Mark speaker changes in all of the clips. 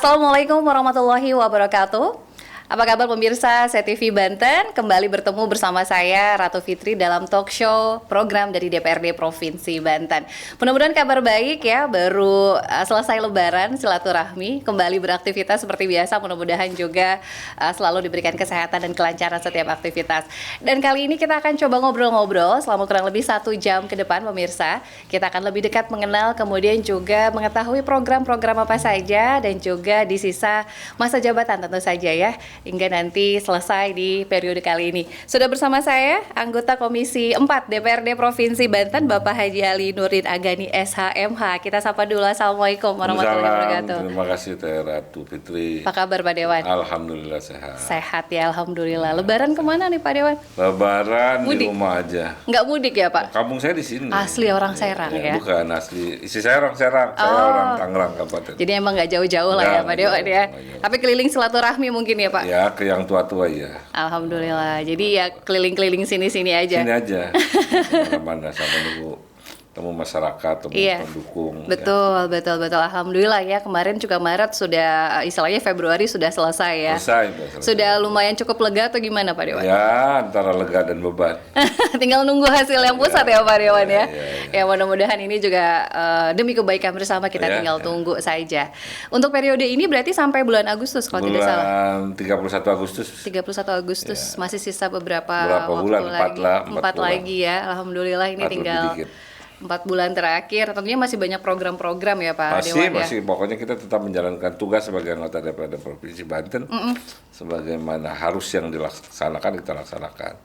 Speaker 1: Assalamualaikum warahmatullahi wabarakatuh. Apa kabar pemirsa CTV Banten? Kembali bertemu bersama saya Ratu Fitri dalam talk show program dari DPRD Provinsi Banten. Mudah-mudahan kabar baik ya, baru selesai lebaran, silaturahmi, kembali beraktivitas seperti biasa. Mudah-mudahan juga selalu diberikan kesehatan dan kelancaran setiap aktivitas. Dan kali ini kita akan coba ngobrol-ngobrol selama kurang lebih 1 jam ke depan pemirsa. Kita akan lebih dekat mengenal, kemudian juga mengetahui program-program apa saja dan juga di sisa masa jabatan tentu saja ya, hingga nanti selesai di periode kali ini. Sudah bersama saya anggota Komisi 4 DPRD Provinsi Banten, Bapak Haji Ali Nurdin Agani SHMH. Kita sapa dulu. Assalamualaikum warahmatullahi wabarakatuh.
Speaker 2: Terima kasih Teh Ratu Fitri.
Speaker 1: Apa kabar Pak Dewan?
Speaker 2: Alhamdulillah sehat.
Speaker 1: Sehat ya, alhamdulillah. Lebaran kemana nih Pak Dewan?
Speaker 2: Lebaran mudik. Di rumah aja.
Speaker 1: Nggak mudik ya Pak?
Speaker 2: Kampung saya di sini.
Speaker 1: Asli orang Serang ya?
Speaker 2: Bukan asli. Istri saya orang Serang, saya orang Tangerang Kabupaten.
Speaker 1: Jadi emang nggak jauh-jauh lah ya Pak Dewan ya. Tapi keliling silaturahmi mungkin ya Pak?
Speaker 2: Ya, ke yang tua-tua ya.
Speaker 1: Alhamdulillah. Jadi ya keliling-keliling sini-sini aja.
Speaker 2: Sini aja. Mana-mana sama nunggu temu masyarakat, temu pendukung.
Speaker 1: Betul, ya. betul. Alhamdulillah ya, kemarin juga Maret sudah, istilahnya Februari sudah selesai ya. Selesai. Sudah lumayan cukup lega atau gimana Pak Dewan?
Speaker 2: Ya, antara lega dan beban.
Speaker 1: Tinggal nunggu hasil yang pusat ya Pak Dewan ya. Ya mudah-mudahan ini juga demi kebaikan bersama kita tinggal tunggu saja. Untuk periode ini berarti sampai bulan Agustus kalau tidak salah.
Speaker 2: 31 Agustus.
Speaker 1: 31 Agustus, masih sisa beberapa waktu
Speaker 2: bulan,
Speaker 1: lagi. 4
Speaker 2: bulan.
Speaker 1: lagi ya. Alhamdulillah ini tinggal 4 bulan terakhir. Tentunya masih banyak program-program ya Pak Dewan ya?
Speaker 2: Masih, pokoknya kita tetap menjalankan tugas sebagai anggota DPRD Provinsi Banten. Sebagaimana harus yang dilaksanakan, kita laksanakan.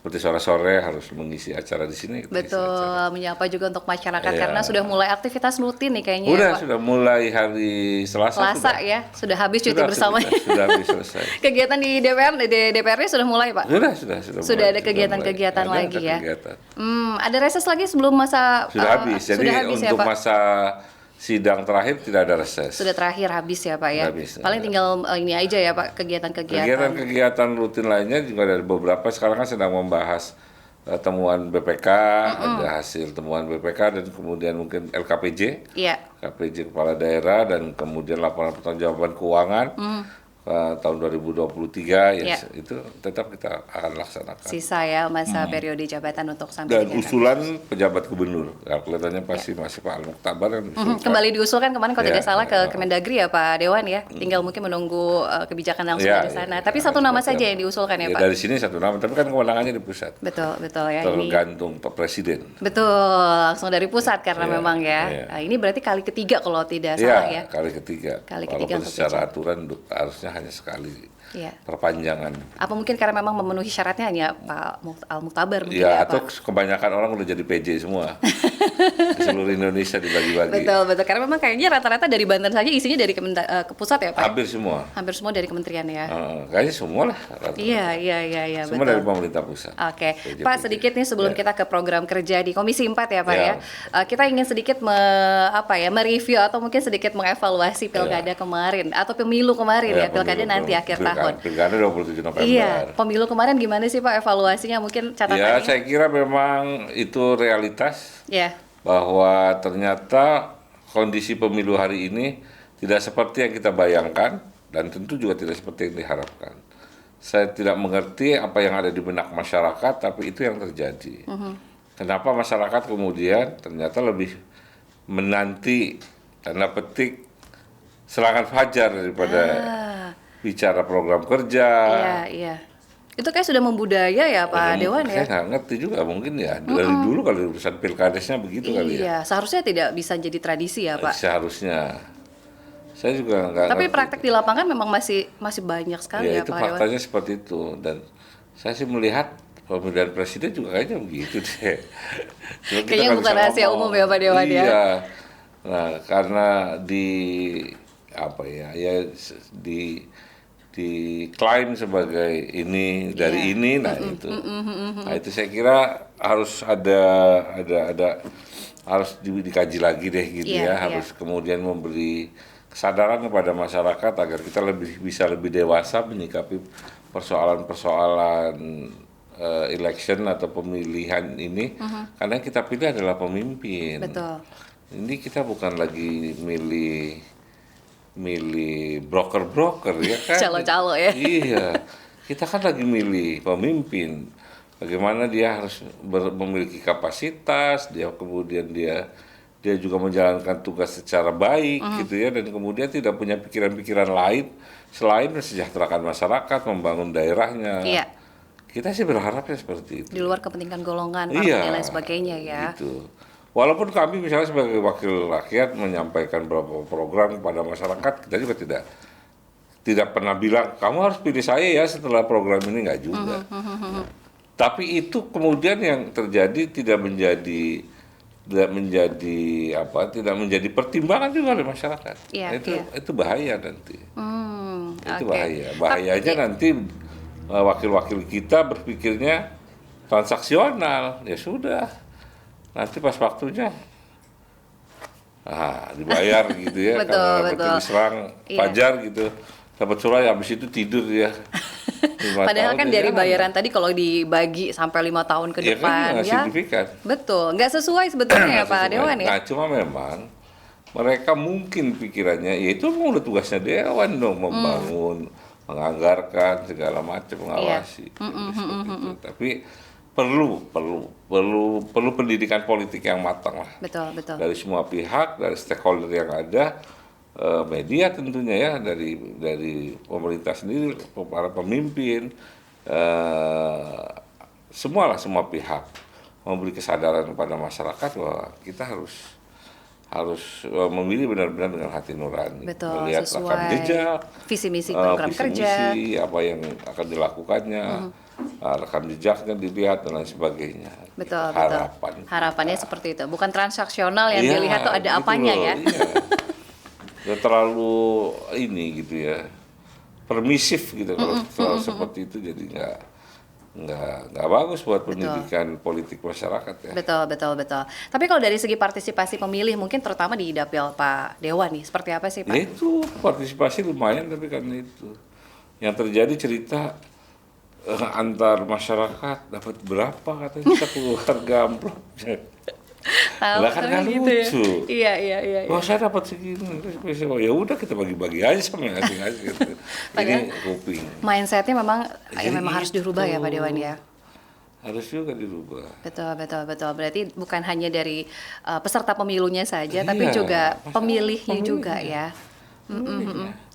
Speaker 2: Seperti sore-sore harus mengisi acara di sini.
Speaker 1: Betul, menyapa juga untuk masyarakat karena sudah mulai aktivitas rutin nih kayaknya ya Pak?
Speaker 2: Sudah mulai hari Selasa
Speaker 1: ya, sudah habis cuti bersama.
Speaker 2: Sudah habis selesai.
Speaker 1: Kegiatan di DPRD sudah mulai Pak? Sudah ada kegiatan-kegiatan lagi ya? Ada reses lagi sebelum masa...
Speaker 2: Sudah habis, jadi
Speaker 1: habis
Speaker 2: untuk
Speaker 1: ya,
Speaker 2: masa sidang terakhir tidak ada reses.
Speaker 1: Sudah terakhir habis ya Pak ya? Paling tinggal ini aja ya Pak, kegiatan-kegiatan.
Speaker 2: Kegiatan rutin lainnya juga ada beberapa. Sekarang kan sedang membahas temuan BPK, ada hasil temuan BPK dan kemudian mungkin LKPJ, KPJ Kepala Daerah, dan kemudian laporan pertanggungjawaban keuangan tahun 2023 itu tetap kita akan laksanakan.
Speaker 1: Sisa ya masa periode jabatan untuk sampai
Speaker 2: dan usulan pejabat gubernur. Ya, kelihatannya pasti masih Pak Al-Mukhtabar yang
Speaker 1: kembali diusulkan kemarin kalau tidak salah ke Kemendagri ya Pak Dewan ya. Tinggal mungkin menunggu kebijakan langsung dari sana. Tapi satu nama saja yang diusulkan ya Pak.
Speaker 2: Dari sini satu nama, tapi kan kewenangannya di pusat.
Speaker 1: Betul ya.
Speaker 2: Tergantung Pak Presiden.
Speaker 1: Betul, langsung dari pusat karena memang ya. Nah, ini berarti kali ketiga kalau tidak salah ya.
Speaker 2: Kali ketiga.
Speaker 1: Walaupun
Speaker 2: secara aturan harusnya hanya sekali perpanjangan.
Speaker 1: Apa mungkin karena memang memenuhi syaratnya hanya Pak Al-Mukhtabar mungkin
Speaker 2: ya atau kebanyakan orang udah jadi PJ semua. Di seluruh Indonesia dibagi-bagi.
Speaker 1: Betul. Karena memang kayaknya rata-rata dari Banten saja isinya dari ke pusat ya Pak?
Speaker 2: Hampir semua
Speaker 1: dari kementerian ya?
Speaker 2: Kayaknya semua lah.
Speaker 1: Iya.
Speaker 2: Semua dari pemerintah pusat.
Speaker 1: Oke. Pak, sedikit nih sebelum kita ke program kerja di Komisi 4 ya Pak ya. Kita ingin sedikit mereview atau mungkin sedikit mengevaluasi pilkada kemarin atau pemilu kemarin ya. Pilkada nanti akhir tahun.
Speaker 2: Pilkada 27 November.
Speaker 1: Iya. Pemilu kemarin gimana sih Pak evaluasinya, mungkin catatannya?
Speaker 2: Ya, saya kira memang itu realitas.
Speaker 1: Ya.
Speaker 2: Bahwa ternyata kondisi pemilu hari ini tidak seperti yang kita bayangkan dan tentu juga tidak seperti yang diharapkan. Saya tidak mengerti apa yang ada di benak masyarakat, tapi itu yang terjadi. Kenapa masyarakat kemudian ternyata lebih menanti tanda petik serangan fajar daripada bicara program kerja.
Speaker 1: Iya. Itu kayak sudah membudaya ya Pak Dewan ya?
Speaker 2: Saya nggak ngerti juga, mungkin ya dari dulu kalau urusan pilkadesnya begitu kali ya.
Speaker 1: Iya, seharusnya tidak bisa jadi tradisi ya Pak?
Speaker 2: Seharusnya. Saya juga nggak.
Speaker 1: Tapi praktek di lapangan memang masih banyak sekali ya Pak Dewan?
Speaker 2: Itu faktanya seperti itu, dan saya sih melihat pemilihan presiden juga kayaknya begitu deh.
Speaker 1: Kayaknya bukan rahasia umum ya Pak Dewan ya?
Speaker 2: Iya. Nah, karena diklaim sebagai ini dari ini, itu. Nah itu saya kira harus ada harus dikaji lagi deh gitu harus kemudian memberi kesadaran kepada masyarakat agar kita bisa lebih dewasa menyikapi persoalan-persoalan election atau pemilihan ini, karena kita pilih adalah pemimpin.
Speaker 1: Betul.
Speaker 2: Ini kita bukan lagi milih milih broker-broker ya kan.
Speaker 1: Calo-calo ya.
Speaker 2: Iya, kita kan lagi milih pemimpin. Bagaimana dia harus memiliki kapasitas, dia kemudian dia juga menjalankan tugas secara baik gitu ya, dan kemudian tidak punya pikiran-pikiran lain selain mensejahterakan masyarakat, membangun daerahnya.
Speaker 1: Iya.
Speaker 2: Kita sih berharapnya seperti itu.
Speaker 1: Di luar kepentingan golongan, partai dan lain sebagainya ya.
Speaker 2: Gitu. Walaupun kami misalnya sebagai wakil rakyat menyampaikan beberapa program kepada masyarakat, kita juga tidak pernah bilang kamu harus pilih saya ya setelah program ini, nggak juga. Tapi itu kemudian yang terjadi tidak menjadi pertimbangan juga oleh masyarakat.
Speaker 1: Iya,
Speaker 2: Itu bahaya nanti. Itu
Speaker 1: Oke.
Speaker 2: bahayanya nanti wakil-wakil kita berpikirnya transaksional, ya sudah. Nanti pas waktunya dibayar gitu ya,
Speaker 1: Betul,
Speaker 2: karena dapat
Speaker 1: betul.
Speaker 2: diserang
Speaker 1: Iya.
Speaker 2: fajar gitu, dapat surat habis itu tidur ya. 5
Speaker 1: Padahal
Speaker 2: tahun
Speaker 1: kan
Speaker 2: ya
Speaker 1: dari
Speaker 2: jangan.
Speaker 1: bayaran tadi kalau dibagi sampai 5 tahun ke
Speaker 2: Ya kan
Speaker 1: depan
Speaker 2: nggak
Speaker 1: ya.
Speaker 2: signifikan.
Speaker 1: Betul, nggak sesuai sebetulnya ya Pak
Speaker 2: Sesuai.
Speaker 1: Dewan ya.
Speaker 2: Nah, cuma memang mereka mungkin pikirannya, ya itu memang udah tugasnya Dewan dong, membangun, menganggarkan segala macam, mengawasi. Seperti itu. Tapi perlu pendidikan politik yang matang lah
Speaker 1: Betul, betul.
Speaker 2: dari semua pihak, dari stakeholder yang ada, media tentunya ya, dari pemerintah sendiri, para pemimpin, semua pihak memberi kesadaran kepada masyarakat bahwa kita harus memilih benar-benar dengan hati nurani,
Speaker 1: Betul,
Speaker 2: melihat rekam
Speaker 1: sesuai
Speaker 2: jejak,
Speaker 1: visi misi program
Speaker 2: visi
Speaker 1: kerja.
Speaker 2: misi, apa yang akan dilakukannya, rekam jejaknya dilihat dan lain sebagainya.
Speaker 1: Betul,
Speaker 2: Harapan.
Speaker 1: betul. Harapannya seperti itu. Bukan transaksional yang
Speaker 2: Iya,
Speaker 1: dilihat tuh ada
Speaker 2: gitu
Speaker 1: apanya
Speaker 2: loh,
Speaker 1: ya.
Speaker 2: Iya. Udah terlalu ini gitu ya, permisif gitu kalau terlalu seperti itu, jadi nggak bagus buat pendidikan politik masyarakat ya.
Speaker 1: Betul, betul, betul. Tapi kalau dari segi partisipasi pemilih mungkin terutama di dapil Pak Dewan nih, seperti apa sih Pak?
Speaker 2: Ya itu partisipasi lumayan, tapi karena itu yang terjadi cerita antar masyarakat dapat berapa katanya satu keluarga amplop.
Speaker 1: Tahu
Speaker 2: Lah kan
Speaker 1: tapi
Speaker 2: nggak lucu.
Speaker 1: Ya. Iya.
Speaker 2: Oh saya dapat segini, ya udah kita bagi-bagi aja sama yang ngasih gitu. Ini
Speaker 1: Padahal
Speaker 2: kuping.
Speaker 1: Mindsetnya memang
Speaker 2: Jadi
Speaker 1: memang harus dirubah ya Pak Dewan ya.
Speaker 2: Harus juga dirubah.
Speaker 1: Betul. Berarti bukan hanya dari peserta pemilunya saja, tapi
Speaker 2: Iya,
Speaker 1: juga
Speaker 2: masalah
Speaker 1: pemilihnya juga ya.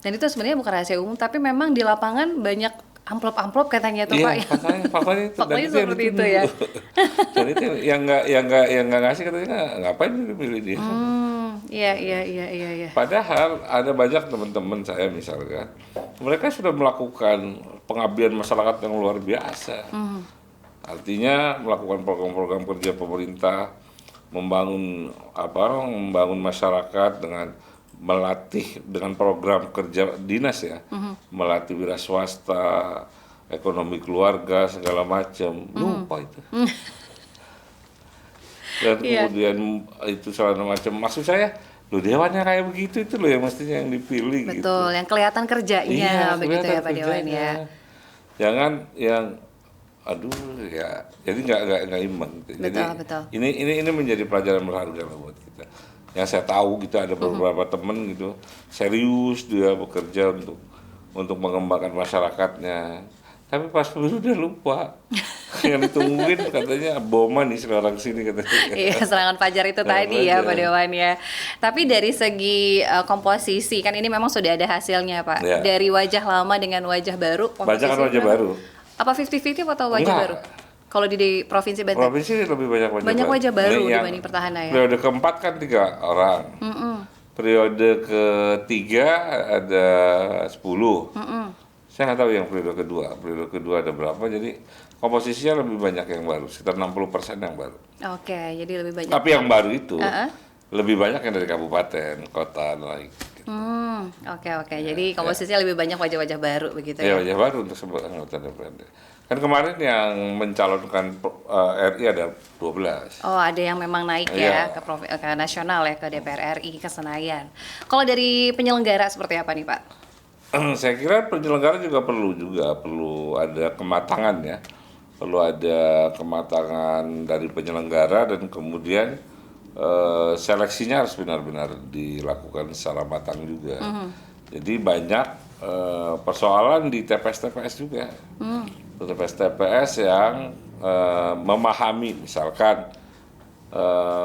Speaker 1: Dan itu sebenarnya bukan rahasia umum, tapi memang di lapangan banyak amplop-amplop katanya tuh
Speaker 2: Iya,
Speaker 1: Pak.
Speaker 2: faktanya itu.
Speaker 1: Faktanya
Speaker 2: Dan yang
Speaker 1: seperti itu ya.
Speaker 2: Dan itu yang nggak ngasih katanya ngapain pilih dia.
Speaker 1: Iya.
Speaker 2: Padahal ada banyak teman-teman saya misalkan, mereka sudah melakukan pengabdian masyarakat yang luar biasa. Artinya melakukan program-program kerja pemerintah, membangun masyarakat dengan melatih dengan program kerja dinas ya, melatih wira swasta, ekonomi keluarga segala macam, lupa itu. Dan kemudian itu segala macam, maksud saya, lo dewannya kayak begitu itu loh yang mestinya yang dipilih.
Speaker 1: Betul,
Speaker 2: gitu.
Speaker 1: yang kelihatan kerjanya begitu
Speaker 2: kelihatan
Speaker 1: ya Pak Dewan
Speaker 2: kerjanya.
Speaker 1: ya.
Speaker 2: Jangan yang ya, jadi nggak imbang. Gitu. Jadi
Speaker 1: Betul.
Speaker 2: ini menjadi pelajaran berharga lah buat kita. Yang saya tahu gitu ada beberapa teman gitu serius dia bekerja untuk mengembangkan masyarakatnya. Tapi pas pemilu dia lupa. Yang ditungguin katanya boman nih sekarang sini katanya.
Speaker 1: Iya, serangan fajar itu
Speaker 2: Serangan
Speaker 1: tadi ya
Speaker 2: fajar.
Speaker 1: Pak Dewan ya. Tapi dari segi komposisi kan ini memang sudah ada hasilnya Pak.
Speaker 2: Ya.
Speaker 1: Dari wajah lama dengan wajah baru.
Speaker 2: Banyak kan wajah
Speaker 1: memang-
Speaker 2: baru.
Speaker 1: Apa 50-50 atau wajah
Speaker 2: Enggak.
Speaker 1: baru? Kalau di Provinsi Banten.
Speaker 2: Provinsi lebih banyak wajah
Speaker 1: Banyak
Speaker 2: baru.
Speaker 1: wajah baru
Speaker 2: Ini yang
Speaker 1: dibanding petahana ya?
Speaker 2: Periode keempat kan 3 orang. Periode ketiga ada 10. Saya nggak tahu yang periode kedua. Periode kedua ada berapa, jadi komposisinya lebih banyak yang baru, sekitar 60% yang baru.
Speaker 1: Oke, jadi lebih banyak.
Speaker 2: Tapi yang baru itu
Speaker 1: Uh-uh.
Speaker 2: lebih banyak yang dari kabupaten, kota, dan lain.
Speaker 1: Oke. Jadi komposisinya lebih banyak wajah-wajah baru begitu
Speaker 2: Ya,
Speaker 1: ya?
Speaker 2: wajah baru untuk sebuah anggota DPRD. Kan kemarin yang mencalonkan RI ada 12.
Speaker 1: Oh, ada yang memang naik ya
Speaker 2: Iya.
Speaker 1: ke nasional ya, ke DPR RI, ke Senayan. Kalau dari penyelenggara seperti apa nih Pak?
Speaker 2: Saya kira penyelenggara juga perlu ada kematangan ya, perlu ada kematangan dari penyelenggara dan kemudian seleksinya harus benar-benar dilakukan secara matang juga. Jadi banyak persoalan di TPS-TPS juga. TPS-TPS yang memahami misalkan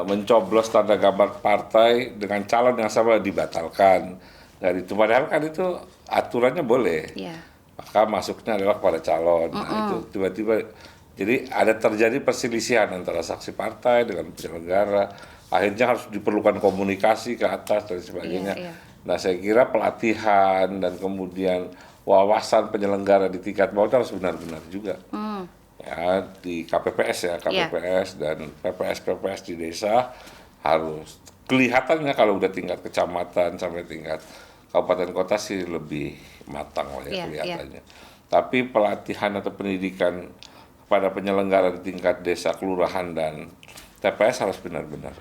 Speaker 2: mencoblos tanda gambar partai dengan calon yang sama dibatalkan. Dan itu padahal kan itu aturannya boleh.
Speaker 1: Iya.
Speaker 2: Maka masuknya adalah kepada calon. Nah, itu tiba-tiba jadi ada terjadi perselisihan antara saksi partai dengan penyelenggara. Akhirnya harus diperlukan komunikasi ke atas dan sebagainya.
Speaker 1: Iya, iya.
Speaker 2: Nah, saya kira pelatihan dan kemudian wawasan penyelenggara di tingkat bawah itu harus benar-benar juga. Ya, di KPPS ya, KPPS dan PPS-PPS di desa harus kelihatannya kalau udah tingkat kecamatan sampai tingkat kabupaten kota sih lebih matang lah ya kelihatannya. Tapi pelatihan atau pendidikan kepada penyelenggara di tingkat desa, kelurahan dan TPS harus benar-benar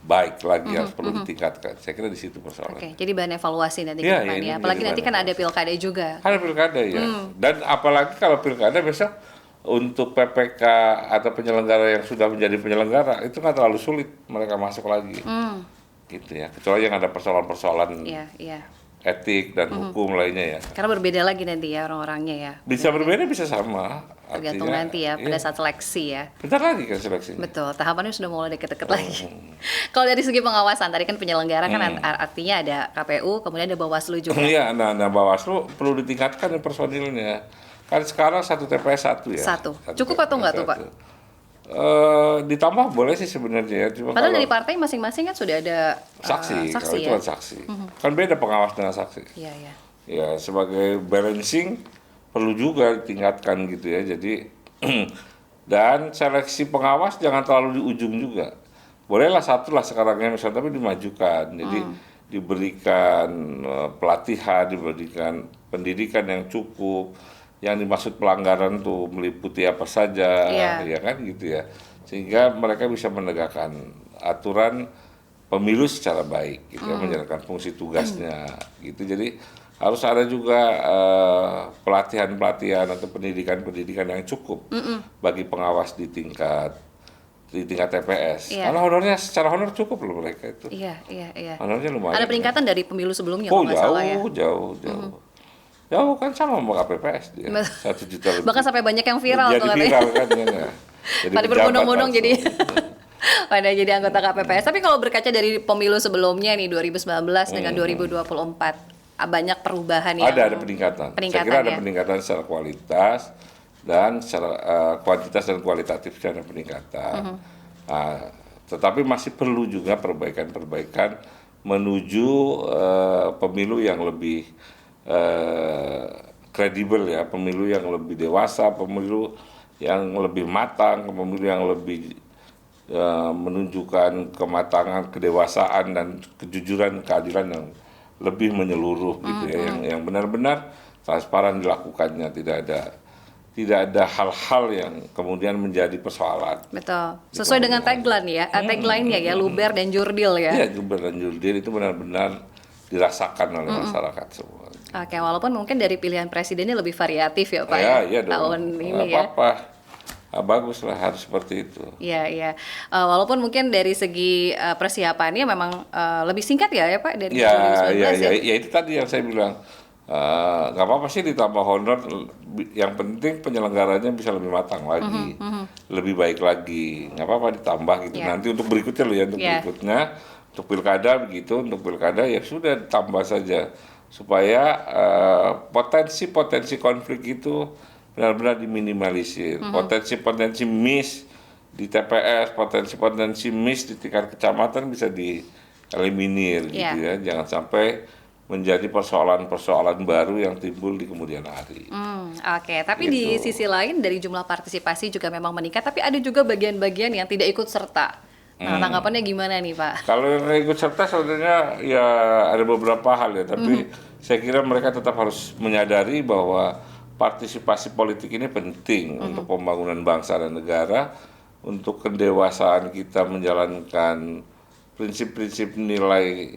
Speaker 2: baik lagi, harus perlu ditingkatkan. Saya kira di situ persoalannya.
Speaker 1: Oke, jadi bahan evaluasi nanti ke
Speaker 2: Iya,
Speaker 1: depan
Speaker 2: ini
Speaker 1: ya. Apalagi
Speaker 2: menjadi
Speaker 1: nanti kan
Speaker 2: bahan
Speaker 1: ada pilkada juga.
Speaker 2: Ada pilkada ya. Dan apalagi kalau pilkada besok untuk PPK atau penyelenggara yang sudah menjadi penyelenggara itu nggak terlalu sulit mereka masuk lagi. Gitu ya. Kecuali yang ada persoalan-persoalan
Speaker 1: Iya, iya.
Speaker 2: etik dan hukum lainnya ya.
Speaker 1: Karena berbeda lagi nanti ya orang-orangnya ya.
Speaker 2: Bisa berbeda bisa sama.
Speaker 1: Tergantung
Speaker 2: Artinya,
Speaker 1: nanti ya pada
Speaker 2: iya.
Speaker 1: saat seleksi ya.
Speaker 2: Bentar lagi kan seleksinya.
Speaker 1: Betul, tahapannya sudah mulai deket-deket lagi. Kalau dari segi pengawasan, tadi kan penyelenggara kan artinya ada KPU, kemudian ada Bawaslu juga.
Speaker 2: Iya, nah Bawaslu perlu ditingkatkan ya personilnya. Kan sekarang satu TPS satu ya.
Speaker 1: Satu. Cukup atau enggak tuh, Pak?
Speaker 2: Ditambah boleh sih sebenarnya. Cuma
Speaker 1: Padahal
Speaker 2: kalau
Speaker 1: dari partai masing-masing kan sudah ada
Speaker 2: saksi, kalau itu
Speaker 1: ya.
Speaker 2: kan saksi. Kan beda pengawas dengan saksi.
Speaker 1: Iya, iya.
Speaker 2: Ya sebagai balancing perlu juga ditingkatkan gitu ya. Jadi dan seleksi pengawas jangan terlalu di ujung juga. Bolehlah satu lah sekarangnya misalnya, tapi dimajukan. Jadi diberikan pelatihan, diberikan pendidikan yang cukup. Yang dimaksud pelanggaran tuh meliputi apa saja, ya kan gitu ya. Sehingga mereka bisa menegakkan aturan pemilu secara baik, gitu ya, menjalankan fungsi tugasnya, gitu. Jadi harus ada juga pelatihan-pelatihan atau pendidikan-pendidikan yang cukup bagi pengawas di tingkat TPS. Karena honornya secara honor cukup loh mereka itu.
Speaker 1: Iya, iya, iya.
Speaker 2: Honornya lumayan.
Speaker 1: Ada peningkatan dari pemilu sebelumnya
Speaker 2: Oh
Speaker 1: kalau nggak salah ya.
Speaker 2: jauh. Jauh kan sama KPPS dia. 1 juta lebih.
Speaker 1: Bahkan sampai banyak yang viral
Speaker 2: Jadi
Speaker 1: tuh katanya.
Speaker 2: viral kan ya. Jadi
Speaker 1: Pada
Speaker 2: pejabat
Speaker 1: berbondong-bondong
Speaker 2: langsung.
Speaker 1: jadi pada jadi anggota KPPS. Tapi kalau berkaca dari pemilu sebelumnya nih 2019 dengan 2024 banyak perubahan yang
Speaker 2: Ada peningkatan. Saya kira ada
Speaker 1: ya.
Speaker 2: peningkatan secara kualitas dan secara kuantitas dan kualitatif ada peningkatan. Tetapi masih perlu juga perbaikan-perbaikan menuju pemilu yang lebih kredibel ya, pemilu yang lebih dewasa, pemilu yang lebih matang, pemilu yang lebih menunjukkan kematangan, kedewasaan dan kejujuran, keadilan yang lebih menyeluruh gitu ya, yang benar-benar transparan dilakukannya, tidak ada hal-hal yang kemudian menjadi persoalan.
Speaker 1: Betul. Sesuai dengan tagline ya, tagline-nya ya, luber dan jurdil ya.
Speaker 2: Iya, luber dan jurdil itu benar-benar dirasakan oleh masyarakat semua.
Speaker 1: Oke, walaupun mungkin dari pilihan presidennya lebih variatif ya Pak
Speaker 2: Iya dong.
Speaker 1: tahun ini
Speaker 2: Nggak
Speaker 1: ya.
Speaker 2: apa-apa. Bagus lah, harus seperti itu.
Speaker 1: Iya, iya. Walaupun mungkin dari segi persiapannya memang lebih singkat ya Pak dari 2019 ya.
Speaker 2: Ya itu tadi yang saya bilang. Nggak apa-apa sih ditambah honor, yang penting penyelenggaranya bisa lebih matang lagi, lebih baik lagi. Nggak apa-apa ditambah gitu. Nanti untuk berikutnya loh ya, berikutnya, untuk pilkada begitu, untuk pilkada ya sudah ditambah saja. Supaya potensi-potensi konflik itu benar-benar diminimalisir. Potensi-potensi miss di TPS, potensi-potensi miss di tingkat kecamatan bisa dieliminir gitu ya. Jangan sampai menjadi persoalan-persoalan baru yang timbul di kemudian hari.
Speaker 1: Oke, tapi di sisi lain dari jumlah partisipasi juga memang meningkat, tapi ada juga bagian-bagian yang tidak ikut serta. Nah, tanggapannya gimana nih Pak?
Speaker 2: Kalau yang ikut serta sebenarnya ya ada beberapa hal ya, tapi saya kira mereka tetap harus menyadari bahwa partisipasi politik ini penting untuk pembangunan bangsa dan negara, untuk kedewasaan kita menjalankan prinsip-prinsip nilai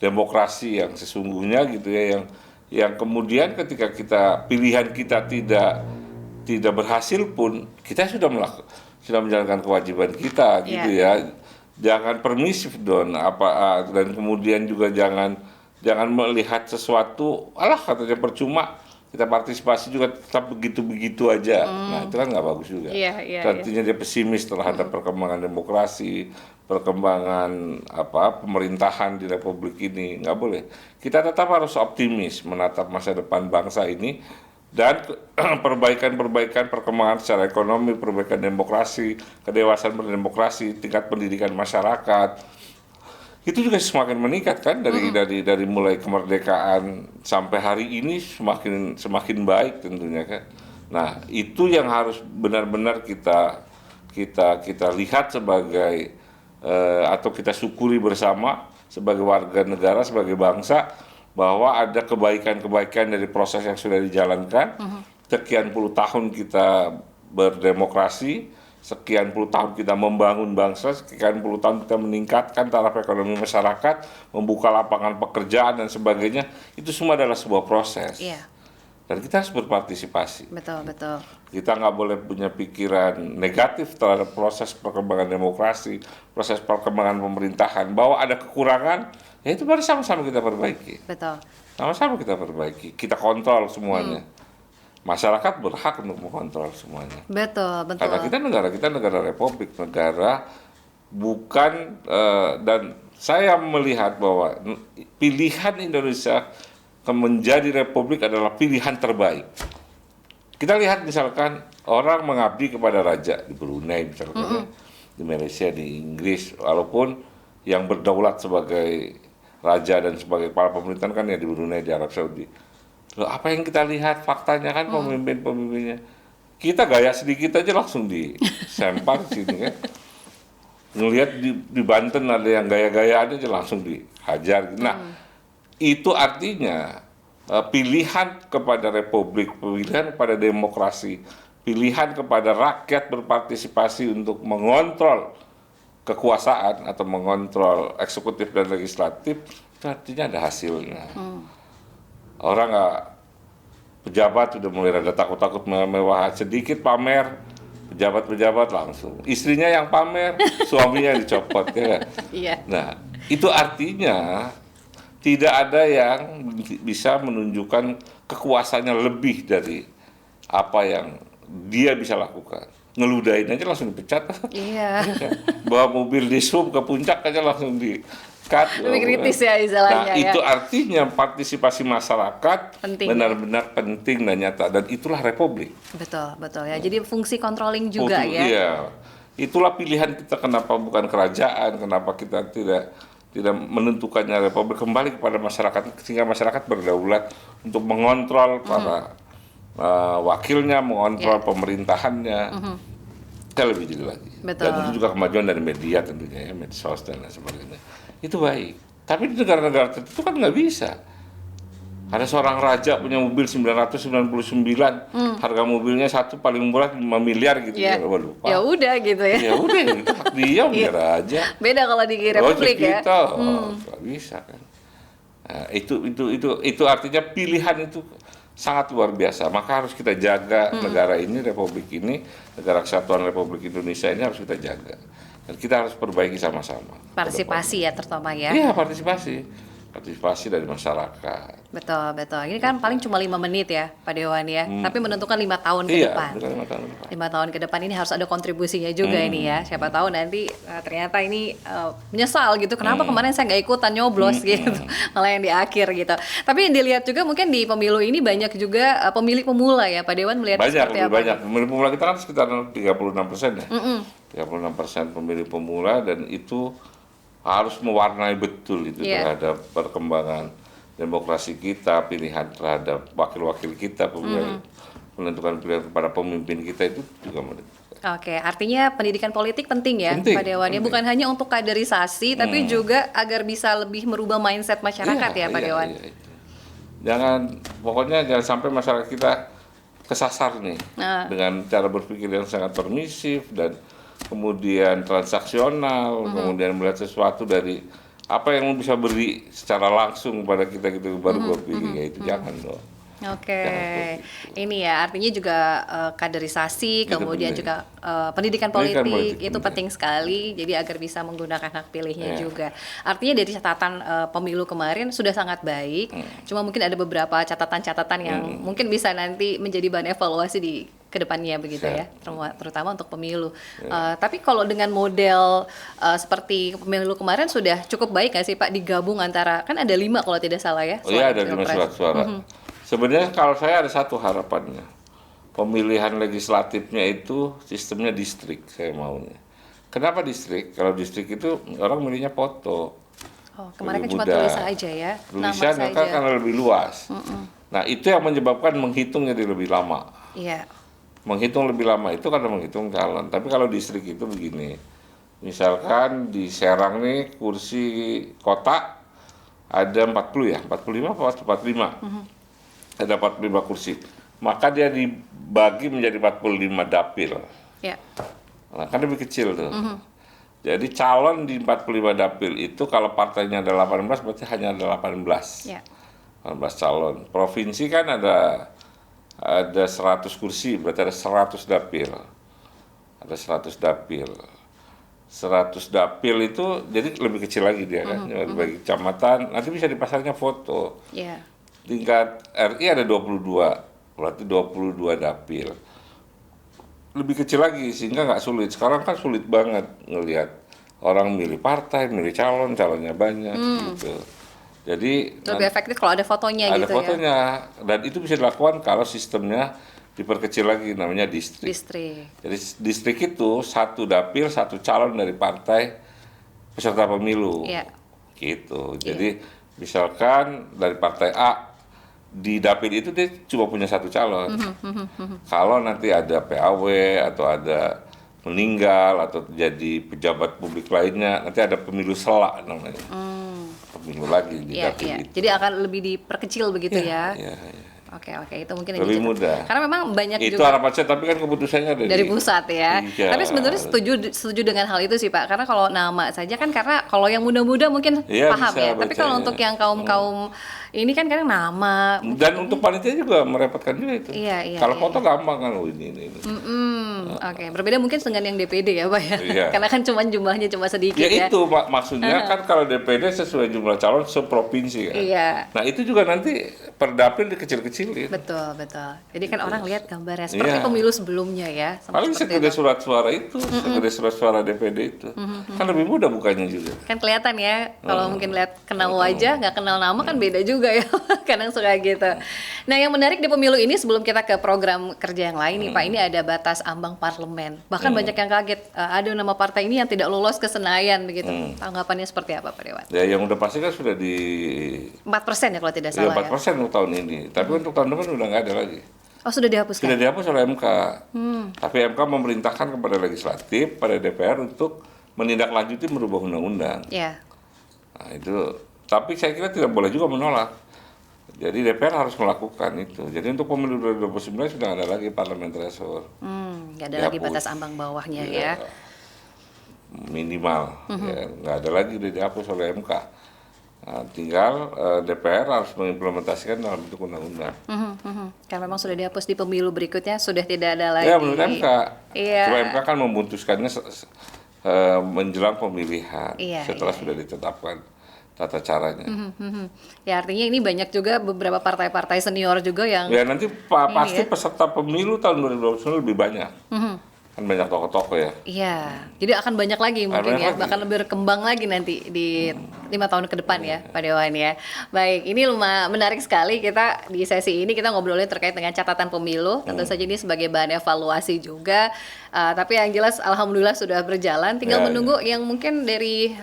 Speaker 2: demokrasi yang sesungguhnya gitu ya, yang kemudian ketika pilihan kita tidak berhasil pun kita sudah menjalankan kewajiban kita gitu ya. jangan permisif dong dan kemudian juga jangan melihat sesuatu katanya percuma kita partisipasi juga tetap begitu-begitu aja. Nah, itu kan nggak bagus juga. Artinya dia pesimis terhadap perkembangan demokrasi, perkembangan pemerintahan di Republik ini. Nggak boleh. Kita tetap harus optimis menatap masa depan bangsa ini dan perbaikan-perbaikan perkembangan secara ekonomi, perbaikan demokrasi, kedewasaan berdemokrasi, tingkat pendidikan masyarakat. Itu juga semakin meningkat kan dari mulai kemerdekaan sampai hari ini semakin baik tentunya kan. Nah, itu yang harus benar-benar kita lihat sebagai atau kita syukuri bersama sebagai warga negara, sebagai bangsa, bahwa ada kebaikan-kebaikan dari proses yang sudah dijalankan. Sekian puluh tahun kita berdemokrasi, sekian puluh tahun kita membangun bangsa, sekian puluh tahun kita meningkatkan taraf ekonomi masyarakat, membuka lapangan pekerjaan dan sebagainya. Itu semua adalah sebuah proses. Dan kita harus berpartisipasi.
Speaker 1: Betul.
Speaker 2: Kita nggak boleh punya pikiran negatif terhadap proses perkembangan demokrasi, proses perkembangan pemerintahan, bahwa ada kekurangan, ya itu mari sama-sama kita perbaiki.
Speaker 1: Betul.
Speaker 2: Sama-sama kita perbaiki, kita kontrol semuanya. Masyarakat berhak untuk mengontrol semuanya.
Speaker 1: Betul.
Speaker 2: Karena kita negara republik, negara bukan dan saya melihat bahwa pilihan Indonesia menjadi republik adalah pilihan terbaik. Kita lihat misalkan orang mengabdi kepada raja di Brunei misalkan, di Malaysia, di Inggris, walaupun yang berdaulat sebagai raja dan sebagai kepala pemerintahan kan ya di Brunei, di Arab Saudi. Loh, apa yang kita lihat faktanya kan pemimpin-pemimpinnya, kita gaya sedikit aja langsung disempar sini kan. Ngelihat di Banten ada yang gaya-gaya aja langsung dihajar. Nah, itu artinya pilihan kepada republik, pilihan kepada demokrasi, pilihan kepada rakyat berpartisipasi untuk mengontrol kekuasaan atau mengontrol eksekutif dan legislatif, itu artinya ada hasilnya. Orang pejabat udah mulai rada takut-takut mewah, sedikit pamer, pejabat langsung istrinya yang pamer, suaminya dicopot ya. Nah, itu artinya tidak ada yang bisa menunjukkan kekuasaannya lebih dari apa yang dia bisa lakukan. Ngeludahin aja langsung dipecat. Bawa mobil di sub ke puncak aja langsung di-cut.
Speaker 1: Lebih kritis ya istilahnya.
Speaker 2: Nah, itu artinya partisipasi masyarakat benar-benar penting dan nyata, dan itulah republik.
Speaker 1: Betul ya. Jadi fungsi controlling juga ya.
Speaker 2: Iya. Itulah pilihan kita, kenapa bukan kerajaan, kenapa kita tidak menentukannya republik, kembali kepada masyarakat, sehingga masyarakat berdaulat untuk mengontrol para wakilnya, mengontrol pemerintahannya. Kita lebih jeli lagi. Dan itu juga kemajuan dari media tentunya ya, medsos dan lain sebagainya. Itu baik. Tapi di negara-negara tertentu kan nggak bisa. Ada seorang raja punya mobil 999, harga mobilnya satu paling murah 5 miliar gitu. Lupa.
Speaker 1: Ya udah gitu ya.
Speaker 2: Ya udah gitu, hak dia biar aja.
Speaker 1: Beda kalau di republik ya.
Speaker 2: Nggak bisa kan. Nah, itu artinya pilihan itu sangat luar biasa. Maka harus kita jaga negara ini, republik ini, negara kesatuan Republik Indonesia ini harus kita jaga. Dan kita harus perbaiki sama-sama.
Speaker 1: Partisipasi ya terutama ya.
Speaker 2: Iya, partisipasi dari masyarakat.
Speaker 1: Betul. Ini kan paling cuma 5 menit ya Pak Dewan ya, tapi menentukan 5 tahun ke depan. 5 tahun ke depan ini harus ada kontribusinya juga ini ya. Siapa tahu nanti ternyata ini menyesal gitu, kenapa kemarin saya nggak ikutan nyoblos gitu, malah yang di akhir gitu. Tapi dilihat juga mungkin di pemilu ini banyak juga pemilih pemula ya Pak Dewan, melihat seperti apa?
Speaker 2: Banyak. Pemilih pemula kita kan sekitar 36% ya. 36% pemilih pemula, dan itu harus mewarnai betul itu terhadap perkembangan demokrasi kita, pilihan terhadap wakil-wakil kita, menentukan pilihan kepada pemimpin kita itu juga menentukan.
Speaker 1: Oke, artinya pendidikan politik penting ya Pak Dewan ya, bukan hanya untuk kaderisasi, tapi juga agar bisa lebih merubah mindset masyarakat ya Pak Dewan.
Speaker 2: Pokoknya jangan sampai masyarakat kita kesasar nih dengan cara berpikir yang sangat permisif dan kemudian transaksional, kemudian melihat sesuatu dari apa yang bisa beri secara langsung kepada kita gitu baru berpikir, ya itu jangan dong.
Speaker 1: Oke,
Speaker 2: Jangan seperti itu.
Speaker 1: ini ya artinya juga kaderisasi,
Speaker 2: Itu
Speaker 1: kemudian
Speaker 2: penting.
Speaker 1: juga pendidikan
Speaker 2: Pendidikan
Speaker 1: politik
Speaker 2: politik
Speaker 1: itu penting
Speaker 2: penting.
Speaker 1: sekali. Jadi agar bisa menggunakan hak pilihnya
Speaker 2: Ya.
Speaker 1: juga. Artinya dari catatan pemilu kemarin sudah sangat baik. Cuma mungkin ada beberapa catatan-catatan yang mungkin bisa nanti menjadi bahan evaluasi di kedepannya begitu ya,
Speaker 2: Siap.
Speaker 1: terutama untuk pemilu. Tapi kalau dengan model seperti pemilu kemarin sudah cukup baik nggak sih Pak digabung antara kan ada 5 kalau tidak salah ya
Speaker 2: Oh iya,
Speaker 1: suara
Speaker 2: ada 5
Speaker 1: pilpres.
Speaker 2: surat suara. Sebenarnya kalau saya ada satu harapannya. Pemilihan legislatifnya itu sistemnya distrik saya maunya. Kenapa distrik? Kalau distrik itu orang milihnya foto.
Speaker 1: Oh, kemarin kan
Speaker 2: Lebih
Speaker 1: cuma
Speaker 2: mudah.
Speaker 1: tulisan aja ya, nama
Speaker 2: Tulisan kan
Speaker 1: saja.
Speaker 2: karena lebih luas. Nah, itu yang menyebabkan menghitung jadi lebih lama.
Speaker 1: Iya,
Speaker 2: Menghitung lebih lama itu karena menghitung calon. Tapi kalau distrik itu begini. Misalkan di Serang nih kursi kota ada 40 ya, 45 apa 45. Ada 45 kursi. Maka dia dibagi menjadi 45 dapil.
Speaker 1: ya,
Speaker 2: Nah, kan lebih kecil tuh. Jadi calon di 45 dapil itu kalau partainya ada 18 berarti hanya ada 18.
Speaker 1: ya,
Speaker 2: 18 calon. Provinsi kan ada 100 kursi, berarti ada 100 dapil. Ada 100 dapil. 100 dapil itu jadi lebih kecil lagi dia kan. Bagi kecamatan nanti bisa dipasangnya foto.
Speaker 1: ya.
Speaker 2: Tingkat RI ada 22, berarti 22 dapil. Lebih kecil lagi sehingga nggak sulit. Sekarang kan sulit banget ngelihat orang milih partai, milih calon, calonnya banyak gitu. Jadi
Speaker 1: Lebih efektif kalau ada fotonya
Speaker 2: ada
Speaker 1: gitu ya.
Speaker 2: fotonya dan itu bisa dilakukan kalau sistemnya diperkecil lagi namanya distrik.
Speaker 1: Distrik.
Speaker 2: Jadi distrik itu satu dapil, satu calon dari partai peserta pemilu.
Speaker 1: Iya.
Speaker 2: Gitu. Jadi misalkan dari partai A di dapil itu dia cuma punya satu calon. Kalau nanti ada PAW atau ada meninggal atau jadi pejabat publik lainnya, nanti ada pemilu sela namanya. Pemilu lagi di
Speaker 1: Iya,
Speaker 2: dapil
Speaker 1: iya.
Speaker 2: itu.
Speaker 1: Jadi akan lebih diperkecil begitu ya.
Speaker 2: Iya, iya.
Speaker 1: Oke, oke. Itu mungkin
Speaker 2: Lebih
Speaker 1: yang
Speaker 2: mudah.
Speaker 1: Karena memang banyak
Speaker 2: Itu
Speaker 1: juga
Speaker 2: harapan saya, tapi kan keputusannya
Speaker 1: dari pusat ya.
Speaker 2: Iya.
Speaker 1: Tapi sebenarnya setuju dengan hal itu sih Pak. Karena kalau nama saja kan karena kalau yang muda-muda mungkin
Speaker 2: Iya,
Speaker 1: paham
Speaker 2: bisa
Speaker 1: ya. Tapi kalau
Speaker 2: bacanya.
Speaker 1: untuk yang kaum-kaum ini kan kadang nama.
Speaker 2: Dan untuk panitia juga merepotkan juga itu.
Speaker 1: Iya, iya,
Speaker 2: Kalau
Speaker 1: iya,
Speaker 2: foto gampang kan, oh ini.
Speaker 1: Oke, berbeda mungkin dengan yang DPD ya Pak ya.
Speaker 2: Iya.
Speaker 1: Karena kan jumlahnya cuma sedikit
Speaker 2: Ya
Speaker 1: ya.
Speaker 2: itu maksudnya kan kalau DPD sesuai jumlah calon seprovinsi kan.
Speaker 1: Iya.
Speaker 2: Nah itu juga nanti per dapil dikecil-kecilin.
Speaker 1: Betul, betul. Jadi kan orang lihat gambarnya seperti
Speaker 2: Iya.
Speaker 1: pemilu sebelumnya ya. Sama
Speaker 2: Paling
Speaker 1: seperti
Speaker 2: segede
Speaker 1: itu.
Speaker 2: surat suara itu, segede surat suara DPD itu. Kan lebih mudah bukanya juga.
Speaker 1: Kan kelihatan ya kalau mungkin lihat kenal wajah nggak kenal nama kan beda juga ya. Kadang suka gitu. Nah yang menarik di pemilu ini sebelum kita ke program kerja yang lain nih Pak, ini ada batas ambang parlemen. Bahkan banyak yang kaget ada nama partai ini yang tidak lolos ke Senayan begitu. Tanggapannya seperti apa Pak Dewan?
Speaker 2: Ya yang udah pasti kan sudah di
Speaker 1: 4% ya kalau tidak
Speaker 2: ya,
Speaker 1: salah ya.
Speaker 2: 4% untuk tahun ini. Tapi untuk tahun depan udah nggak ada lagi.
Speaker 1: Oh sudah dihapuskan.
Speaker 2: Sudah dihapus oleh MK. Tapi MK memerintahkan kepada legislatif, pada DPR untuk menindaklanjuti merubah undang-undang.
Speaker 1: Ya.
Speaker 2: Nah, itu. Tapi saya kira tidak boleh juga menolak. Jadi DPR harus melakukan itu. Jadi untuk pemilu 2029 sudah ada lagi parlemen threshold.
Speaker 1: Nggak ada lagi
Speaker 2: Dihapus.
Speaker 1: batas ambang bawahnya
Speaker 2: Ya,
Speaker 1: ya.
Speaker 2: minimal. Ya, nggak ada lagi, udah dihapus oleh MK. Nah, tinggal DPR harus mengimplementasikan dalam bentuk undang-undang.
Speaker 1: Karena memang sudah dihapus di pemilu berikutnya sudah tidak ada lagi.
Speaker 2: Ya menurut MK.
Speaker 1: Iya.
Speaker 2: Cuma MK kan memutuskannya menjelang pemilihan
Speaker 1: Iya,
Speaker 2: setelah
Speaker 1: iya.
Speaker 2: sudah ditetapkan tata caranya.
Speaker 1: Ya artinya ini banyak juga beberapa partai-partai senior juga yang
Speaker 2: Ya nanti pasti
Speaker 1: ya.
Speaker 2: peserta pemilu tahun 2029 lebih banyak. Kan banyak tokoh-tokoh ya.
Speaker 1: iya, jadi akan banyak lagi mungkin
Speaker 2: banyak
Speaker 1: ya,
Speaker 2: lagi.
Speaker 1: bahkan lebih berkembang lagi nanti di 5 tahun ke depan ya, Pak Dewan ya. Baik, ini menarik sekali kita di sesi ini kita ngobrolin terkait dengan catatan pemilu. Tentu saja ini sebagai bahan evaluasi juga. Tapi yang jelas alhamdulillah sudah berjalan. Tinggal
Speaker 2: Ya,
Speaker 1: menunggu yang mungkin dari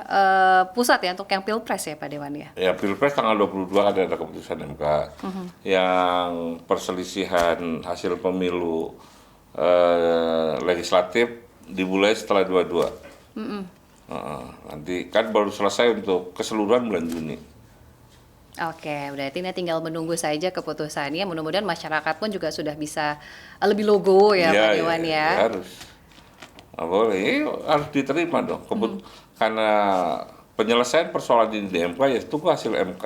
Speaker 1: pusat ya untuk yang Pilpres ya, Pak Dewan ya.
Speaker 2: Ya Pilpres tanggal 22 ada keputusan MK. Yang perselisihan hasil pemilu legislatif dimulai setelah 22. Nanti kan baru selesai untuk keseluruhan bulan Juni.
Speaker 1: Oke, berarti ini tinggal menunggu saja keputusannya. Mudah-mudahan masyarakat pun juga sudah bisa lebih logo ya, Pak Dewan ya.
Speaker 2: Harus. Nggak boleh, harus diterima dong. Karena penyelesaian persoalan ini di MK ya tunggu hasil MK.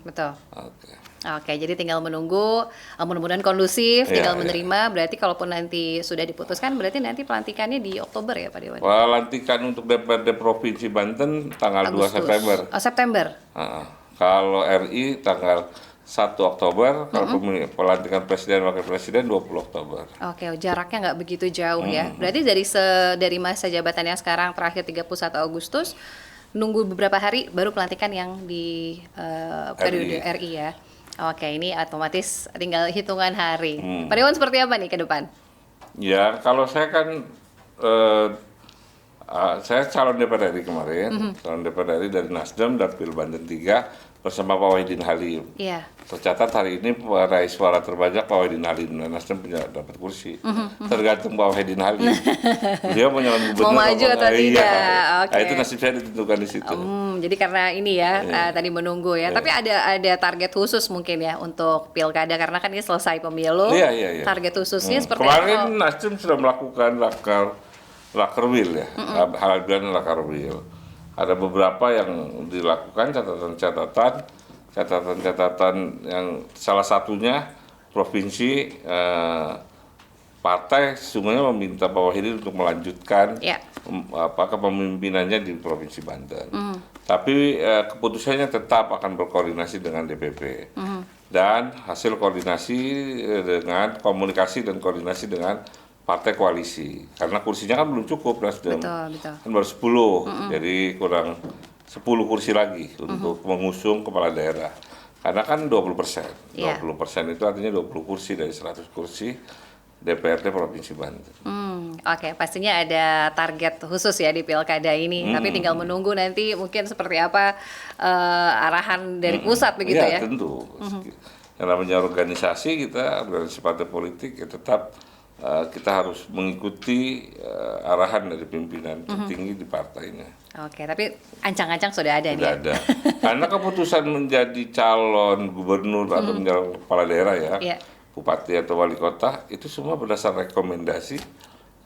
Speaker 1: Betul.
Speaker 2: Oke.
Speaker 1: Oke, jadi tinggal menunggu, mudah-mudahan kondusif, tinggal
Speaker 2: Iya.
Speaker 1: menerima. Berarti kalaupun nanti sudah diputuskan, berarti nanti pelantikannya di Oktober ya Pak Dewan?
Speaker 2: Pelantikan untuk DPRD Provinsi Banten tanggal 2 September.
Speaker 1: Oh, September.
Speaker 2: Kalau RI tanggal 1 Oktober, kalau pelantikan Presiden Wakil Presiden 20 Oktober.
Speaker 1: Oke, jaraknya nggak begitu jauh ya. Berarti dari masa jabatan yang sekarang terakhir 31 Agustus, nunggu beberapa hari baru pelantikan yang di periode RI ya. Oke, ini otomatis tinggal hitungan hari. Pak Dewan seperti apa nih ke depan?
Speaker 2: Ya, kalau saya kan saya calon DPR RI kemarin, calon DPR RI dari Nasdem Dapil Banten 3 bersama Pak Wahidin Halim.
Speaker 1: Iya.
Speaker 2: Tercatat hari ini peraih suara terbanyak Pak Wahidin Halim dan Nasdem punya dapat kursi. Tergantung Pak Wahidin Halim. Dia mau nyalon gubernur
Speaker 1: Mau maju atau tidak?
Speaker 2: Iya.
Speaker 1: Oke.
Speaker 2: Nah, itu nasib saya ditentukan di situ.
Speaker 1: Jadi karena ini ya tadi menunggu ya. Tapi ada target khusus mungkin ya untuk pilkada karena kan ini selesai pemilu.
Speaker 2: Iya.
Speaker 1: Target khususnya seperti
Speaker 2: Kemarin
Speaker 1: apa?
Speaker 2: Nasdem sudah melakukan lakerwil ya, hal bilang lakerwil. Ada beberapa yang dilakukan catatan yang salah satunya provinsi partai sesungguhnya meminta Pak Wahidin untuk melanjutkan kepemimpinannya di Provinsi Banten. Tapi keputusannya tetap akan berkoordinasi dengan DPP. Dan hasil koordinasi dengan komunikasi dan koordinasi dengan partai koalisi. Karena kursinya kan belum cukup Nasdem.
Speaker 1: Betul.
Speaker 2: Kan baru 10. Jadi kurang 10 kursi lagi untuk mengusung kepala daerah. Karena kan 20%. 20% itu artinya 20 kursi dari 100 kursi DPRD Provinsi Banten.
Speaker 1: Oke, pastinya ada target khusus ya di pilkada ini. Tapi tinggal menunggu nanti mungkin seperti apa arahan dari pusat begitu ya.
Speaker 2: Iya, tentu. Yang namanya organisasi partai politik ya tetap kita harus mengikuti arahan dari pimpinan tertinggi di partainya.
Speaker 1: Oke, tapi ancang-ancang sudah ada nih.
Speaker 2: Sudah ada. Karena keputusan menjadi calon gubernur atau menjadi kepala daerah ya, bupati atau wali kota itu semua berdasar rekomendasi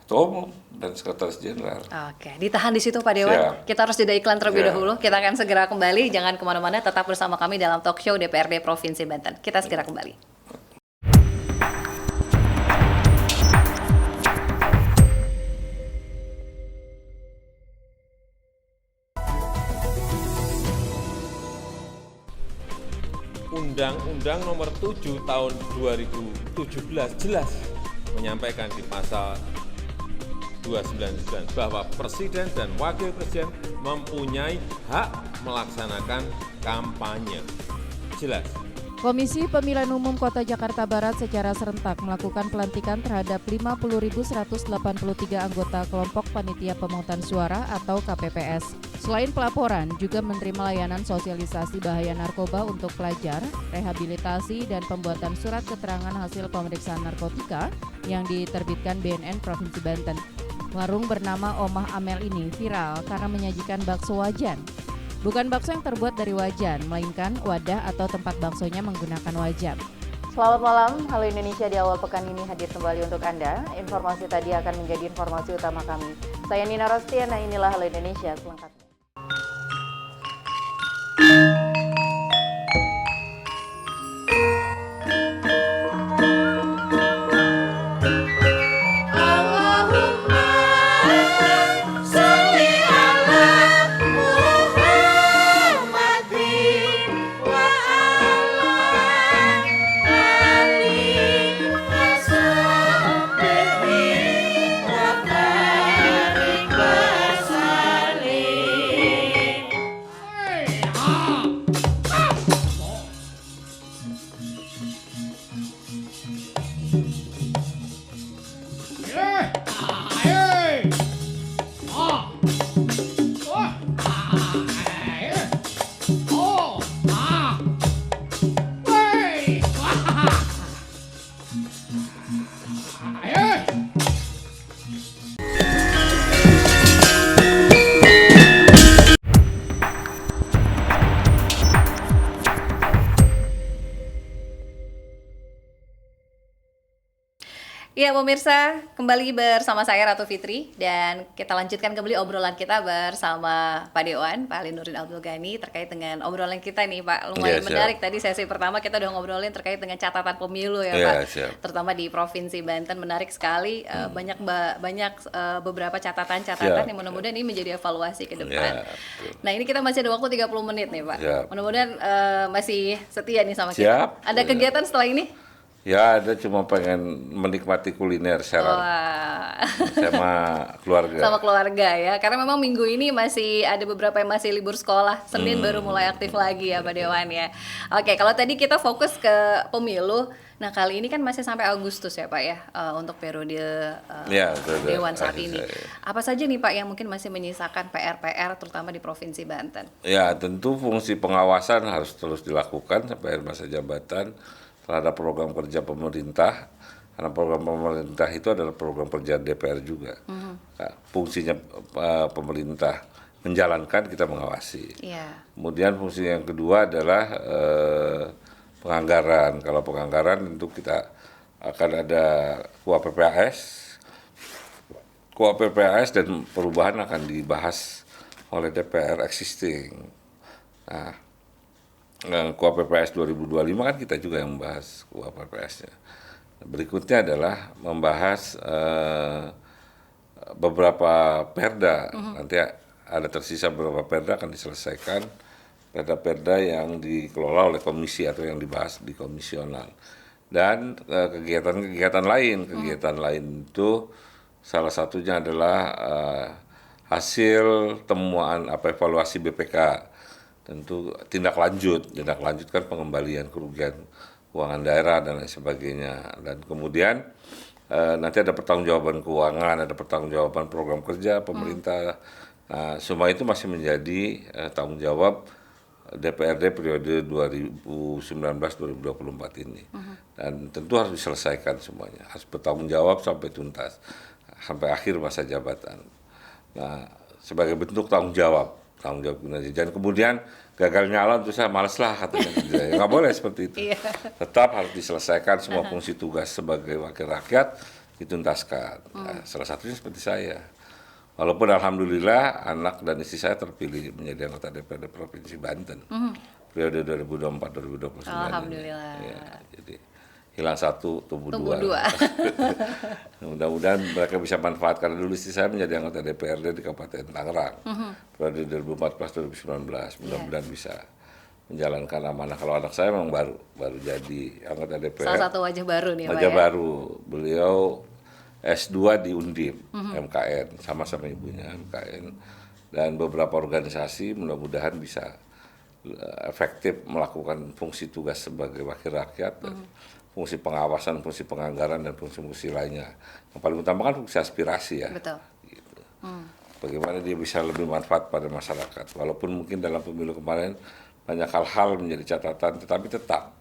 Speaker 2: Ketua Umum dan Sekretaris Jenderal.
Speaker 1: Oke, ditahan di situ Pak Dewan.
Speaker 2: Siap.
Speaker 1: Kita harus jeda iklan terlebih dahulu. Kita akan segera kembali. Jangan kemana-mana, tetap bersama kami dalam talk show DPRD Provinsi Banten. Kita segera kembali.
Speaker 3: Undang-Undang Nomor 7 Tahun 2017 jelas menyampaikan di pasal 299 bahwa Presiden dan Wakil Presiden mempunyai hak melaksanakan kampanye. Jelas.
Speaker 4: Komisi Pemilihan Umum Kota Jakarta Barat secara serentak melakukan pelantikan terhadap 50.183 anggota kelompok panitia pemungutan suara atau KPPS. Selain pelaporan, juga menerima layanan sosialisasi bahaya narkoba untuk pelajar, rehabilitasi dan pembuatan surat keterangan hasil pemeriksaan narkotika yang diterbitkan BNN Provinsi Banten. Warung bernama Omah Amel ini viral karena menyajikan bakso wajan. Bukan bakso yang terbuat dari wajan, melainkan wadah atau tempat baksonya menggunakan wajan.
Speaker 5: Selamat malam, Halo Indonesia di awal pekan ini hadir kembali untuk Anda. Informasi tadi akan menjadi informasi utama kami. Saya Nina Rostiana, inilah Halo Indonesia selengkapnya.
Speaker 1: Ya, pemirsa, kembali bersama saya Ratu Fitri dan kita lanjutkan kembali obrolan kita bersama Pak Dewan, Pak Ali Nurdin Abdul Ghani terkait dengan obrolan kita nih, Pak. Lumayan
Speaker 2: Iya, siap.
Speaker 1: menarik tadi sesi pertama kita udah ngobrolin terkait dengan catatan pemilu ya,
Speaker 2: Iya,
Speaker 1: Pak.
Speaker 2: siap.
Speaker 1: Terutama di Provinsi Banten menarik sekali, banyak beberapa catatan-catatan
Speaker 2: Siap,
Speaker 1: yang mudah-mudahan ini menjadi evaluasi ke depan.
Speaker 2: Ya, betul.
Speaker 1: Nah, ini kita masih ada waktu 30 menit nih, Pak.
Speaker 2: Siap.
Speaker 1: Mudah-mudahan masih setia nih sama
Speaker 2: Siap.
Speaker 1: kita. Ada kegiatan setelah ini?
Speaker 2: Ya, ada cuma pengen menikmati kuliner Serang
Speaker 1: Wah.
Speaker 2: sama keluarga.
Speaker 1: Sama keluarga ya, karena memang minggu ini masih ada beberapa yang masih libur sekolah. Senin baru mulai aktif lagi ya Pak Dewan ya. Oke, kalau tadi kita fokus ke pemilu, nah kali ini kan masih sampai Agustus ya Pak ya, untuk periode
Speaker 2: Ya, betul.
Speaker 1: Dewan saat
Speaker 2: Akhir
Speaker 1: ini.
Speaker 2: saya.
Speaker 1: Apa saja nih Pak yang mungkin masih menyisakan PR-PR terutama di Provinsi Banten?
Speaker 2: Ya, tentu fungsi pengawasan harus terus dilakukan sampai akhir masa jabatan terhadap program kerja pemerintah. Karena program pemerintah itu adalah program kerja DPR juga. Nah, fungsinya pemerintah menjalankan, kita mengawasi.
Speaker 1: Iya.
Speaker 2: Kemudian fungsi yang kedua adalah penganggaran. Kalau penganggaran tentu kita akan ada KUA PPAS dan perubahan akan dibahas oleh DPR existing. Nah, KUA PPAS 2025 kan kita juga yang membahas KUA PPAS-nya. Berikutnya adalah membahas beberapa perda. Nanti ada tersisa beberapa perda akan diselesaikan. Perda-perda yang dikelola oleh komisi atau yang dibahas di komisional. Dan kegiatan-kegiatan lain itu salah satunya adalah hasil temuan evaluasi BPK. Tentu tindak lanjut kan pengembalian kerugian keuangan daerah dan lain sebagainya. Dan kemudian nanti ada pertanggungjawaban keuangan, ada pertanggungjawaban program kerja pemerintah. Nah, semua itu masih menjadi tanggung jawab DPRD periode 2019-2024 ini. Dan tentu harus diselesaikan semuanya, harus bertanggung jawab sampai tuntas, sampai akhir masa jabatan. Nah, sebagai bentuk tanggung jawab kinerja. Dan kemudian gagal nyalon terus saya males lah katanya. Nggak boleh seperti itu. Tetap harus diselesaikan semua fungsi tugas sebagai wakil rakyat dituntaskan. Nah, salah satunya seperti saya. Walaupun alhamdulillah anak dan istri saya terpilih menjadi anggota DPRD Provinsi Banten periode 2024-2029.
Speaker 1: Alhamdulillah.
Speaker 2: Ya, jadi hilang satu, tumbuh dua. Mudah-mudahan mereka bisa manfaatkan. Dulu istri saya menjadi anggota DPRD di Kabupaten Tangerang periode 2014-2019. Mudah-mudahan bisa menjalankan amanah. Kalau anak saya memang baru jadi anggota DPR.
Speaker 1: Salah satu wajah baru nih Pak
Speaker 2: Wajah
Speaker 1: ya.
Speaker 2: baru. Beliau S2 di Undip, MKN, sama-sama ibunya MKN. Dan beberapa organisasi mudah-mudahan bisa efektif melakukan fungsi tugas sebagai wakil rakyat, fungsi pengawasan, fungsi penganggaran, dan fungsi-fungsi lainnya. Yang paling utama kan fungsi aspirasi ya.
Speaker 1: Betul.
Speaker 2: Gitu. Bagaimana dia bisa lebih manfaat pada masyarakat. Walaupun mungkin dalam pemilu kemarin banyak hal-hal menjadi catatan, tetapi tetap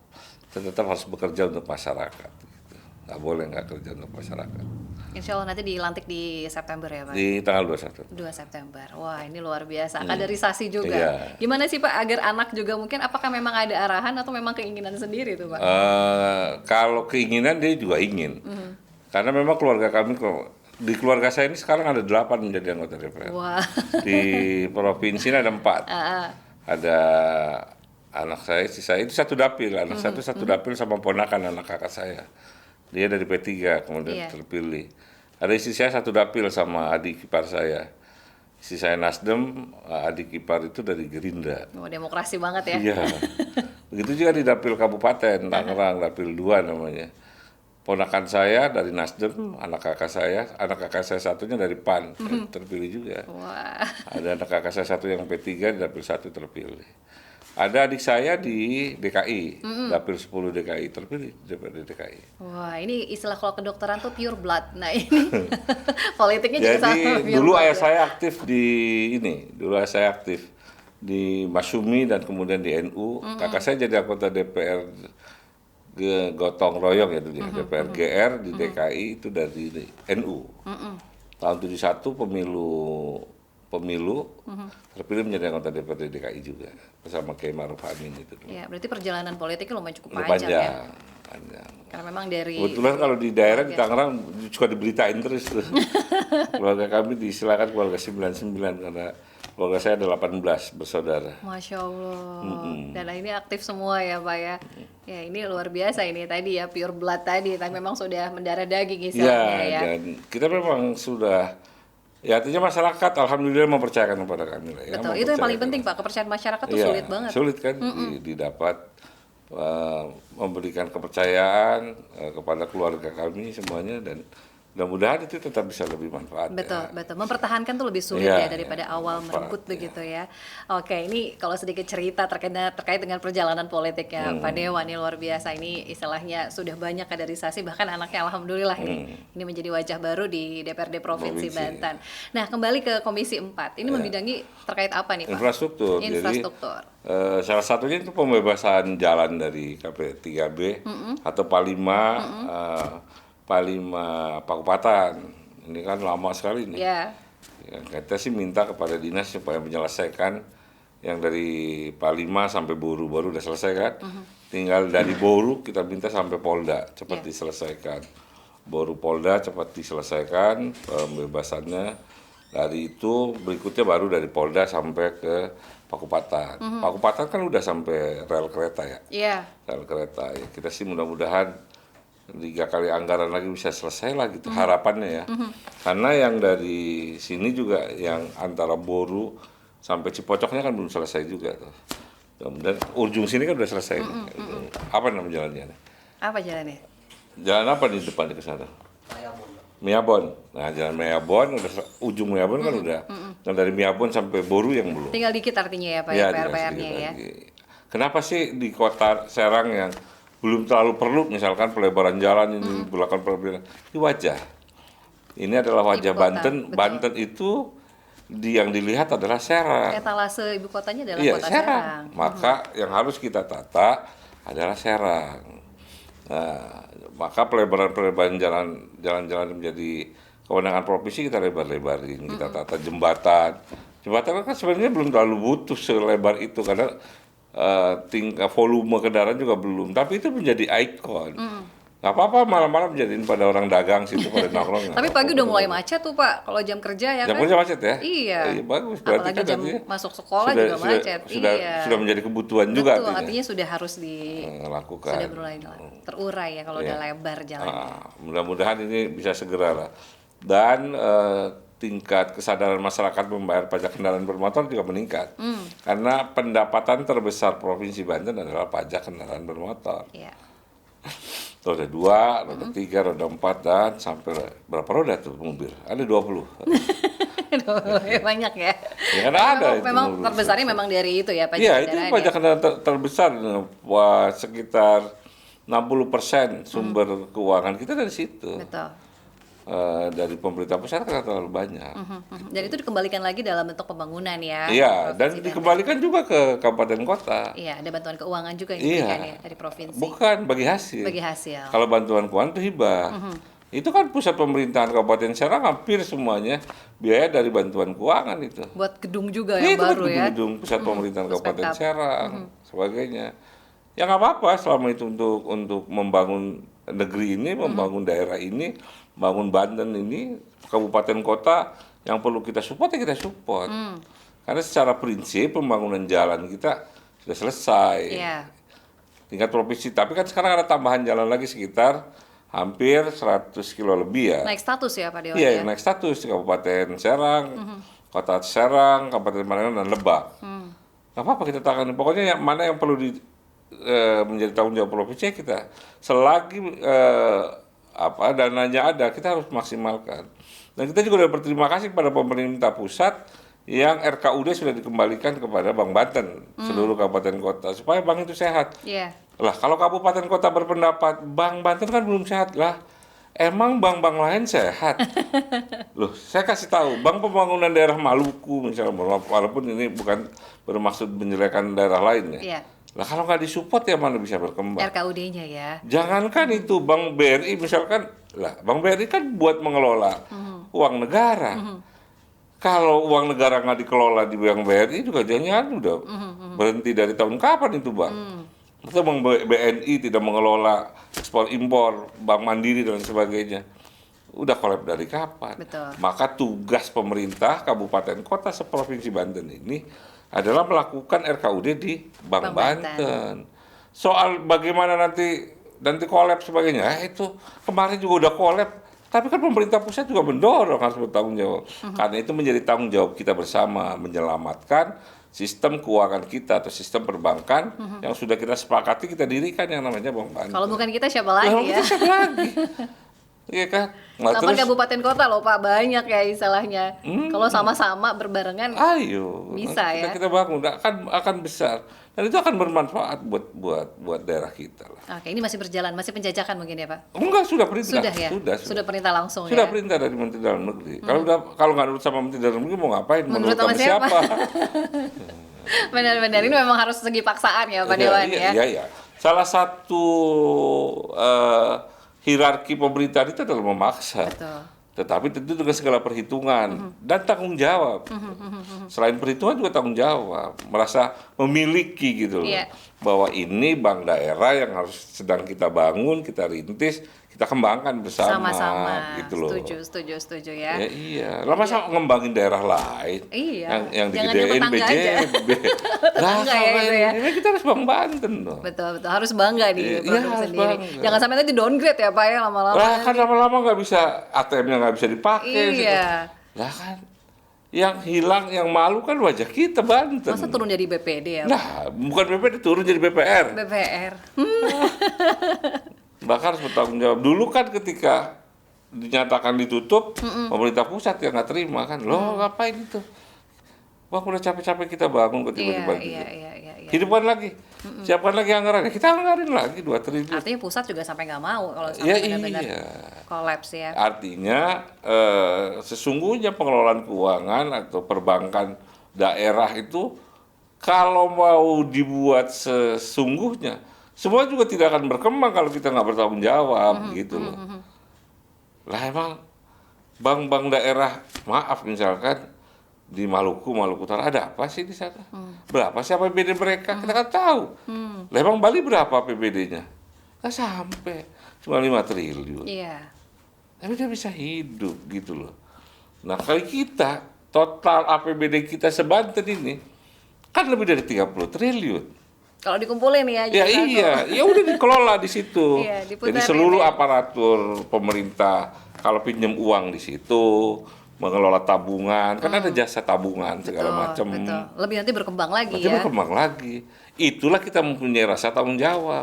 Speaker 2: harus bekerja untuk masyarakat. Gitu. Nggak boleh nggak kerja untuk masyarakat.
Speaker 1: Insya Allah nanti dilantik di September ya Pak?
Speaker 2: Di tanggal 21.
Speaker 1: 2 September. Wah, ini luar biasa. Kaderisasi juga.
Speaker 2: Iya.
Speaker 1: Gimana sih Pak agar anak juga mungkin apakah memang ada arahan atau memang keinginan sendiri tuh Pak?
Speaker 2: Kalau keinginan dia juga ingin. Karena memang keluarga kami di keluarga saya ini sekarang ada 8 menjadi anggota DPR.
Speaker 1: Wah.
Speaker 2: Di provinsi ini ada 4. Ada anak saya, istri saya itu satu dapil. Anak saya itu satu dapil sama ponakan anak kakak saya. Dia dari P3 kemudian terpilih. Ada istri saya satu dapil sama adik ipar saya. Istri saya Nasdem, adik ipar itu dari Gerindra.
Speaker 1: Oh, demokrasi banget ya.
Speaker 2: Iya. Begitu juga di dapil kabupaten Tangerang, dapil 2 namanya. Ponakan saya dari Nasdem, anak kakak saya satunya dari PAN, terpilih juga.
Speaker 1: Wah.
Speaker 2: Ada anak kakak saya satu yang P3 di dapil 1 terpilih. Ada adik saya di DKI, dapil 10 DKI terpilih DPRD DKI.
Speaker 1: Wah, ini istilah kalau kedokteran tuh pure blood. Nah, ini politiknya juga sama
Speaker 2: Jadi
Speaker 1: pure
Speaker 2: dulu
Speaker 1: blood
Speaker 2: ayah
Speaker 1: ya.
Speaker 2: saya aktif di Masyumi dan kemudian di NU. Kakak saya jadi anggota DPR gotong royong ya dulu ya, DPR GR di DKI itu dari NU. Tahun 71 pemilu terpilih menjadi anggota DPRD DKI juga bersama Kiai Ma'ruf Amin itu.
Speaker 1: Ya, berarti perjalanan politiknya lumayan cukup
Speaker 2: Panjang,
Speaker 1: panjang ya.
Speaker 2: panjang.
Speaker 1: Karena memang dari
Speaker 2: Kebetulan kalau di daerah di Tangerang suka diberitain terus tuh. Keluarga kami diistilahkan keluarga 99 karena keluarga saya ada 18 bersaudara.
Speaker 1: Masya Allah. Dan ini aktif semua ya Pak ya. Ya ini luar biasa ini tadi ya, pure blood tadi, tapi memang sudah mendarah daging istilahnya ya.
Speaker 2: Dan kita memang sudah, ya artinya masyarakat alhamdulillah mempercayakan kepada kami lah ya.
Speaker 1: Betul, itu yang paling penting Pak, kepercayaan masyarakat tuh sulit banget.
Speaker 2: Sulit kan didapat, memberikan kepercayaan kepada keluarga kami semuanya, dan mudah-mudahan itu tetap bisa lebih manfaat.
Speaker 1: Betul,
Speaker 2: ya.
Speaker 1: betul. Mempertahankan tuh lebih sulit ya daripada awal merebut begitu ya. Oke, ini kalau sedikit cerita terkait dengan perjalanan politiknya Pak Dewa nih luar biasa. Ini istilahnya sudah banyak kaderisasi, bahkan anaknya alhamdulillah ini menjadi wajah baru di DPRD Provinsi Banten. Nah, kembali ke Komisi 4. Ini membidangi terkait apa nih Pak?
Speaker 2: Infrastruktur.
Speaker 1: Infrastruktur.
Speaker 2: Jadi, salah satunya itu pembebasan jalan dari KP 3B atau Palima Pakupatan. Ini kan lama sekali nih.
Speaker 1: Ya.
Speaker 2: Ya, kita sih minta kepada dinas supaya menyelesaikan yang dari Palima sampai Boru baru udah selesai kan. Tinggal dari Boru kita minta sampai Polda cepat diselesaikan. Boru Polda cepat diselesaikan pembebasannya. Dari itu berikutnya baru dari Polda sampai ke Pakupatan. Pakupatan kan udah sampai rel kereta ya.
Speaker 1: Iya.
Speaker 2: Rel kereta ya. Kita sih mudah-mudahan 3 kali anggaran lagi bisa selesai lah gitu harapannya ya. Karena yang dari sini juga yang antara Boru sampai Cipocoknya kan belum selesai juga tuh. Dan ujung sini kan udah selesai nih. Apa nama jalannya?
Speaker 1: Apa jalannya?
Speaker 2: Jalan apa di depan ke sana? Miabon. Nah, jalan Miabon udah ujung Miabon kan udah. Dan dari Miabon sampai Boru yang belum.
Speaker 1: Tinggal dikit artinya ya Pak
Speaker 2: Ya,
Speaker 1: PR-nya ya.
Speaker 2: Kenapa sih di kota Serang yang belum terlalu perlu misalkan pelebaran jalan ini, belakang pelebaran ini wajah. Ini adalah wajah
Speaker 1: Ibu kota,
Speaker 2: Banten.
Speaker 1: betul.
Speaker 2: Banten itu yang dilihat adalah Serang.
Speaker 1: Etalase ibu kotanya adalah
Speaker 2: Iya,
Speaker 1: kota
Speaker 2: Serang.
Speaker 1: Serang.
Speaker 2: Maka yang harus kita tata adalah Serang. Nah, maka pelebaran jalan-jalan menjadi kewenangan provinsi, kita lebar-lebarin, kita tata jembatan. Jembatan kan sebenarnya belum terlalu butuh selebar itu karena tingkat volume kendaraan juga belum, tapi itu menjadi ikon. Gak apa-apa malam-malam jadiin pada orang dagang situ pada nongkrong.
Speaker 1: Tapi pagi udah mulai macet tuh Pak, kalau jam kerja ya
Speaker 2: jam
Speaker 1: kan?
Speaker 2: kerja macet ya?
Speaker 1: Iya.
Speaker 2: Bagus. Berarti
Speaker 1: Apalagi
Speaker 2: kan
Speaker 1: jam
Speaker 2: artinya
Speaker 1: masuk sekolah juga macet.
Speaker 2: Sudah menjadi kebutuhan juga
Speaker 1: Betul, artinya sudah harus
Speaker 2: lakukan.
Speaker 1: sudah mulai terurai ya kalau udah lebar jalannya.
Speaker 2: Mudah-mudahan ini bisa segera lah. Dan tingkat kesadaran masyarakat membayar pajak kendaraan bermotor juga meningkat. Karena pendapatan terbesar Provinsi Banten adalah pajak kendaraan bermotor.
Speaker 1: Iya.
Speaker 2: Roda 2, roda 3, roda 4, dan sampai berapa roda tuh mobil? Ada 20.
Speaker 1: Banyak ya.
Speaker 2: Ya kan ada itu.
Speaker 1: Memang terbesarnya memang dari itu ya pajak
Speaker 2: Iya,
Speaker 1: kendaraan.
Speaker 2: itu pajak kendaraan terbesar. Wah, sekitar 60% sumber keuangan kita dari situ.
Speaker 1: Betul.
Speaker 2: Dari pemerintah pusat kan terlalu banyak.
Speaker 1: Dan itu dikembalikan lagi dalam bentuk pembangunan ya.
Speaker 2: Iya, dan
Speaker 1: Provinsi
Speaker 2: dikembalikan juga ke kabupaten kota.
Speaker 1: Iya, ada bantuan keuangan juga yang
Speaker 2: Iya.
Speaker 1: diberikan ya dari provinsi.
Speaker 2: Bukan bagi hasil.
Speaker 1: Bagi hasil.
Speaker 2: Kalau bantuan keuangan itu hibah. Itu kan pusat pemerintahan Kabupaten Serang hampir semuanya biaya dari bantuan keuangan itu.
Speaker 1: Buat gedung juga
Speaker 2: Itu
Speaker 1: yang
Speaker 2: kan
Speaker 1: baru ya.
Speaker 2: gedung-gedung pusat pemerintahan Kabupaten
Speaker 1: Puspekap.
Speaker 2: Serang, sebagainya. Ya nggak apa-apa selama itu untuk membangun negeri ini, membangun daerah ini, membangun Banten ini, kabupaten kota yang perlu kita support ya kita support. Karena secara prinsip pembangunan jalan kita sudah selesai.
Speaker 1: Iya.
Speaker 2: Tingkat provinsi, tapi kan sekarang ada tambahan jalan lagi sekitar hampir 100 kilo lebih ya.
Speaker 1: Naik status ya Pak Dewa
Speaker 2: Iya,
Speaker 1: ya.
Speaker 2: naik status di Kabupaten Serang, Kota Serang, Kabupaten Marangan dan Lebak. Nggak apa-apa kita tangani. Pokoknya yang mana yang perlu menjadi tanggung jawab provinsi kita. Selagi dananya ada, kita harus maksimalkan. Dan kita juga sudah berterima kasih kepada pemerintah pusat yang RKUD sudah dikembalikan kepada Bank Banten seluruh kabupaten kota supaya bank itu sehat.
Speaker 1: Iya.
Speaker 2: Lah kalau kabupaten kota berpendapat Bank Banten kan belum sehat lah. Emang bank-bank lain sehat? Loh, saya kasih tahu, Bank Pembangunan Daerah Maluku misalnya, walaupun ini bukan bermaksud menjelekan daerah lainnya.
Speaker 1: Iya.
Speaker 2: Lah kalau nggak disupport ya mana bisa berkembang?
Speaker 1: RKUD-nya ya.
Speaker 2: Jangankan itu Bank BRI misalkan, lah Bank BRI kan buat mengelola uang negara. Kalau uang negara nggak dikelola di Bank BRI juga jangan udah berhenti dari tahun kapan itu Bang? Atau Bank BNI tidak mengelola ekspor impor, Bank Mandiri dan sebagainya. Udah kolab dari kapan?
Speaker 1: Betul.
Speaker 2: Maka tugas pemerintah kabupaten kota seprovinsi Banten ini adalah melakukan RKUD di Bank Banten. Soal bagaimana nanti kolab sebagainya, itu kemarin juga udah kolab. Tapi kan pemerintah pusat juga mendorong harus bertanggung jawab. Karena itu menjadi tanggung jawab kita bersama menyelamatkan sistem keuangan kita atau sistem perbankan yang sudah kita sepakati kita dirikan yang namanya Bank Banten.
Speaker 1: Kalau bukan kita siapa lagi ya?
Speaker 2: Kita siapa lagi? Iya kan? Nah,
Speaker 1: 8 kabupaten kota loh Pak, banyak ya istilahnya. Kalau sama-sama berbarengan,
Speaker 2: ayo
Speaker 1: bisa ya.
Speaker 2: kita bangun, akan besar dan itu akan bermanfaat buat daerah kita lah.
Speaker 1: Oke, ini masih berjalan, masih penjajakan mungkin ya Pak?
Speaker 2: Enggak, sudah perintah.
Speaker 1: Sudah ya? Sudah perintah langsung
Speaker 2: sudah
Speaker 1: ya?
Speaker 2: perintah dari Menteri Dalam Negeri. Kalau nggak nurut sama Menteri Dalam Negeri mau ngapain?
Speaker 1: Menurut sama siapa? Benar-benar ini memang harus segi paksaan ya Pak Dewan ya?
Speaker 2: Iya. Salah satu hierarki pemerintahan itu adalah memaksa.
Speaker 1: Betul.
Speaker 2: Tetapi tentu dengan segala perhitungan dan tanggung jawab. Selain perhitungan juga tanggung jawab, merasa memiliki gitu loh.
Speaker 1: Iya.
Speaker 2: Bahwa ini bank daerah yang harus sedang kita bangun, kita rintis, kita kembangkan bersama.
Speaker 1: Sama-sama.
Speaker 2: Gitu loh.
Speaker 1: Setuju ya.
Speaker 2: Ya iya. Lah masa ngembangin daerah lain?
Speaker 1: Iya.
Speaker 2: Yang
Speaker 1: Jangan
Speaker 2: digedein
Speaker 1: yang tetangga aja.
Speaker 2: BJB.
Speaker 1: Tetangga ya itu ya.
Speaker 2: Ini kita harus Bank Banten dong.
Speaker 1: Betul, harus bangga nih
Speaker 2: Iya,
Speaker 1: produk
Speaker 2: harus
Speaker 1: sendiri.
Speaker 2: bangga.
Speaker 1: Jangan sampai nanti downgrade ya Pak ya lama-lama.
Speaker 2: Lah kan lama-lama nggak bisa, ATM-nya nggak bisa dipakai.
Speaker 1: Iya.
Speaker 2: Lah kan yang hilang, yang malu kan wajah kita Banten.
Speaker 1: Masa turun jadi BPD ya Pak?
Speaker 2: Nah, bukan BPD, turun jadi BPR.
Speaker 1: BPR.
Speaker 2: Bahkan harus bertanggung jawab. Dulu kan ketika dinyatakan ditutup, pemerintah pusat yang nggak terima kan. Loh, ngapain itu? Bang, udah capek-capek kita bangun kok tiba-tiba gitu.
Speaker 1: Iya.
Speaker 2: Hidupkan lagi. Siapkan lagi anggaran. Kita anggarin lagi 2 triliun.
Speaker 1: Artinya pusat juga sampai nggak mau kalau
Speaker 2: Ya
Speaker 1: sampai benar-benar
Speaker 2: iya.
Speaker 1: kolaps ya.
Speaker 2: Artinya sesungguhnya pengelolaan keuangan atau perbankan daerah itu kalau mau dibuat sesungguhnya, semua juga tidak akan berkembang kalau kita nggak bertanggung jawab gitu loh. Lah emang bank-bank daerah, maaf misalkan di Maluku Utara ada apa sih di sana? Berapa sih APBD mereka? Kita kan tahu. Lah emang Bali berapa APBD-nya? Nggak sampai, cuma 5 triliun.
Speaker 1: Iya.
Speaker 2: Tapi dia bisa hidup gitu loh. Nah kalau kita, total APBD kita sebanten ini, kan lebih dari 30 triliun.
Speaker 1: Kalau dikumpulin ya.
Speaker 2: Ya iya, ya udah dikelola di situ.
Speaker 1: Iya, diputarin
Speaker 2: Jadi seluruh
Speaker 1: ya.
Speaker 2: aparatur pemerintah, kalau pinjam uang di situ, mengelola tabungan, kan ada jasa tabungan segala macam.
Speaker 1: Betul. Lebih nanti berkembang lagi
Speaker 2: Nanti
Speaker 1: ya.
Speaker 2: berkembang lagi. Itulah kita mempunyai rasa tanggung jawab.